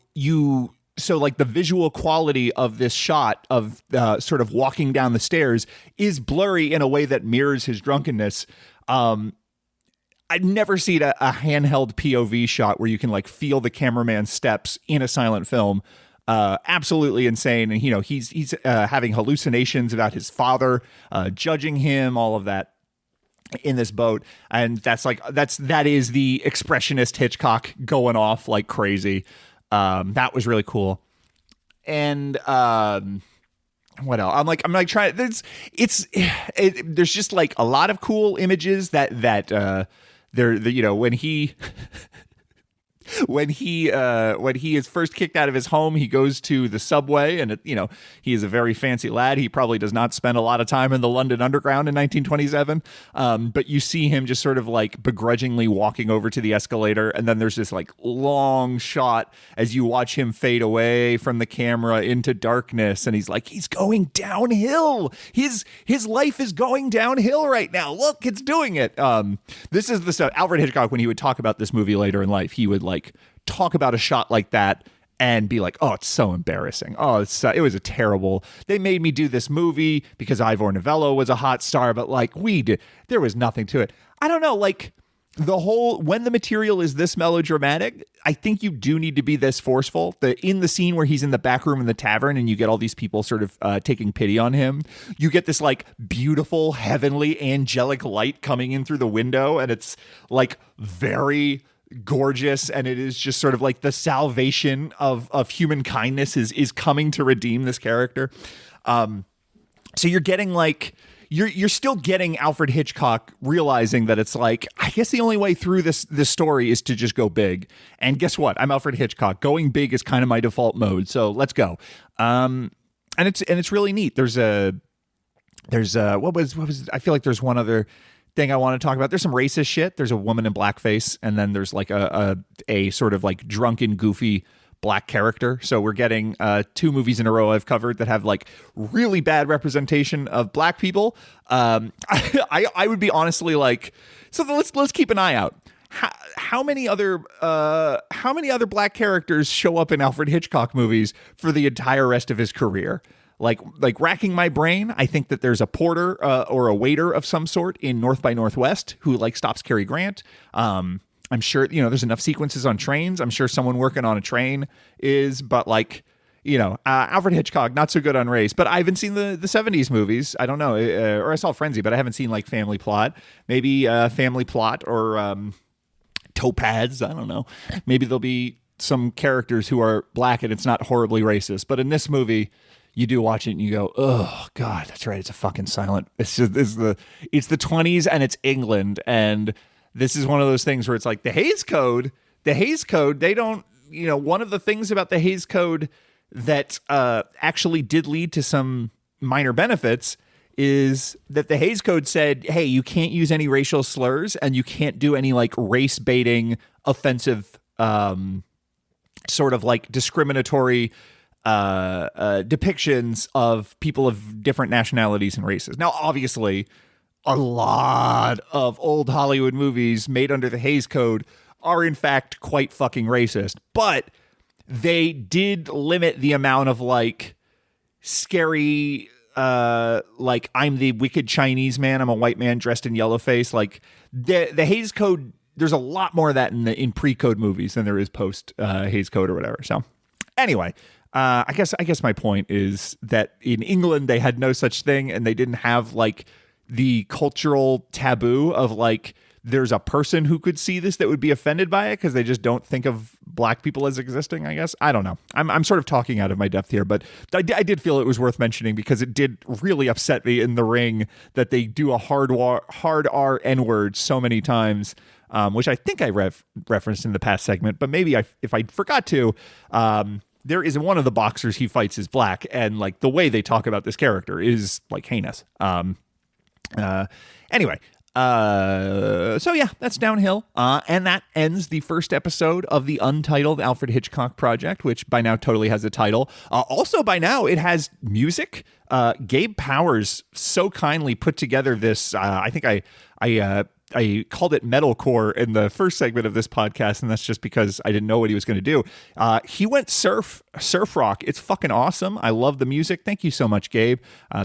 like the visual quality of this shot of sort of walking down the stairs is blurry in a way that mirrors his drunkenness. I've never seen a handheld POV shot where you can like feel the cameraman's steps in a silent film. Absolutely insane. And, you know, he's having hallucinations about his father, judging him, all of that in this boat. And that is the expressionist Hitchcock going off like crazy. That was really cool. And what else? I'm like trying. There's just like a lot of cool images that you know, when he when he is first kicked out of his home, he goes to the subway, and you know, he is a very fancy lad. He probably does not spend a lot of time in the London Underground in 1927. But you see him just sort of like begrudgingly walking over to the escalator, and then there's this like long shot as you watch him fade away from the camera into darkness, and he's going downhill. His life is going downhill right now. Look, it's doing it. This is the stuff Alfred Hitchcock, when he would talk about this movie later in life, he would like talk about a shot like that and be like, oh, it's so embarrassing. Oh, it was a terrible. They made me do this movie because Ivor Novello was a hot star, but like there was nothing to it. I don't know, like when the material is this melodramatic, I think you do need to be this forceful. In the scene where he's in the back room in the tavern and you get all these people sort of taking pity on him, you get this like beautiful, heavenly, angelic light coming in through the window, and it's like very gorgeous, and it is just sort of like the salvation of human kindness is coming to redeem this character. So you're getting like you're still getting Alfred Hitchcock realizing that it's like, I guess the only way through this story is to just go big. And guess what? I'm Alfred Hitchcock. Going big is kind of my default mode. So let's go. And it's really neat. There's what was I feel like there's one other thing I want to talk about. There's some racist shit. There's a woman in blackface, and then there's like a sort of like drunken, goofy black character. So we're getting 2 movies in a row I've covered that have like really bad representation of black people. I would be honestly like, so let's keep an eye out. How many other black characters show up in Alfred Hitchcock movies for the entire rest of his career? Like racking my brain, I think that there's a porter or a waiter of some sort in North by Northwest who like stops Cary Grant. I'm sure, you know, there's enough sequences on trains. I'm sure someone working on a train is, but like, you know, Alfred Hitchcock, not so good on race. But I haven't seen the 70s movies. I don't know. Or I saw Frenzy, but I haven't seen like Family Plot. Maybe Family Plot or Topaz. I don't know. Maybe there'll be some characters who are black and it's not horribly racist. But in this movie, you do watch it and you go, oh God, that's right. It's a fucking silent. It's the 20s and it's England. And this is one of those things where it's like the Hays Code, they don't, you know, one of the things about the Hays Code that actually did lead to some minor benefits is that the Hays Code said, hey, you can't use any racial slurs and you can't do any like race baiting, offensive, sort of like discriminatory depictions of people of different nationalities and races. Now, obviously, a lot of old Hollywood movies made under the Hays Code are in fact quite fucking racist, but they did limit the amount of like scary, like I'm the wicked Chinese man, I'm a white man dressed in yellowface. Like the Hays Code, there's a lot more of that in pre-code movies than there is post Hays Code or whatever. So anyway, I guess my point is that in England they had no such thing, and they didn't have like the cultural taboo of like there's a person who could see this that would be offended by it because they just don't think of black people as existing, I guess. I don't know. I'm sort of talking out of my depth here, but I did feel it was worth mentioning because it did really upset me in The Ring that they do a hard R N-word so many times, which I think I referenced in the past segment, but maybe if I forgot to, there is one of the boxers he fights is black, and like the way they talk about this character is like heinous. Anyway, so yeah, that's Downhill. And that ends the first episode of the untitled Alfred Hitchcock project, which by now totally has a title. Also by now it has music. Gabe Powers so kindly put together this, I think I called it metalcore in the first segment of this podcast, and that's just because I didn't know what he was going to do. He went surf rock. It's fucking awesome. I love the music. Thank you so much, Gabe.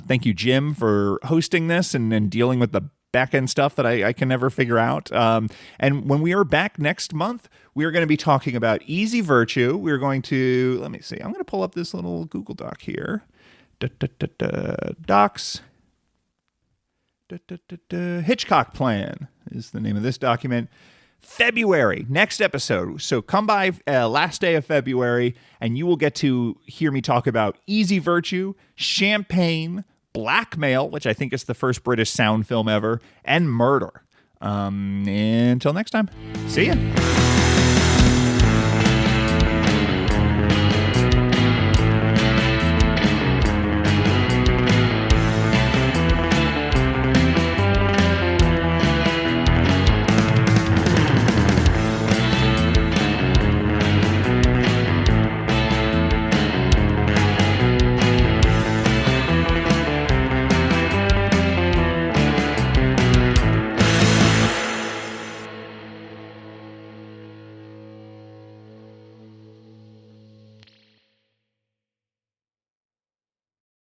Thank you, Jim, for hosting this and dealing with the back end stuff that I can never figure out. And when we are back next month, we are going to be talking about Easy Virtue. We're going to, let me see, I'm going to pull up this little Google Doc here. Docs. Hitchcock Plan is the name of this document. February, next episode. So come by last day of February and you will get to hear me talk about Easy Virtue, Champagne, Blackmail, which I think is the first British sound film ever, and Murder. Until next time, see ya.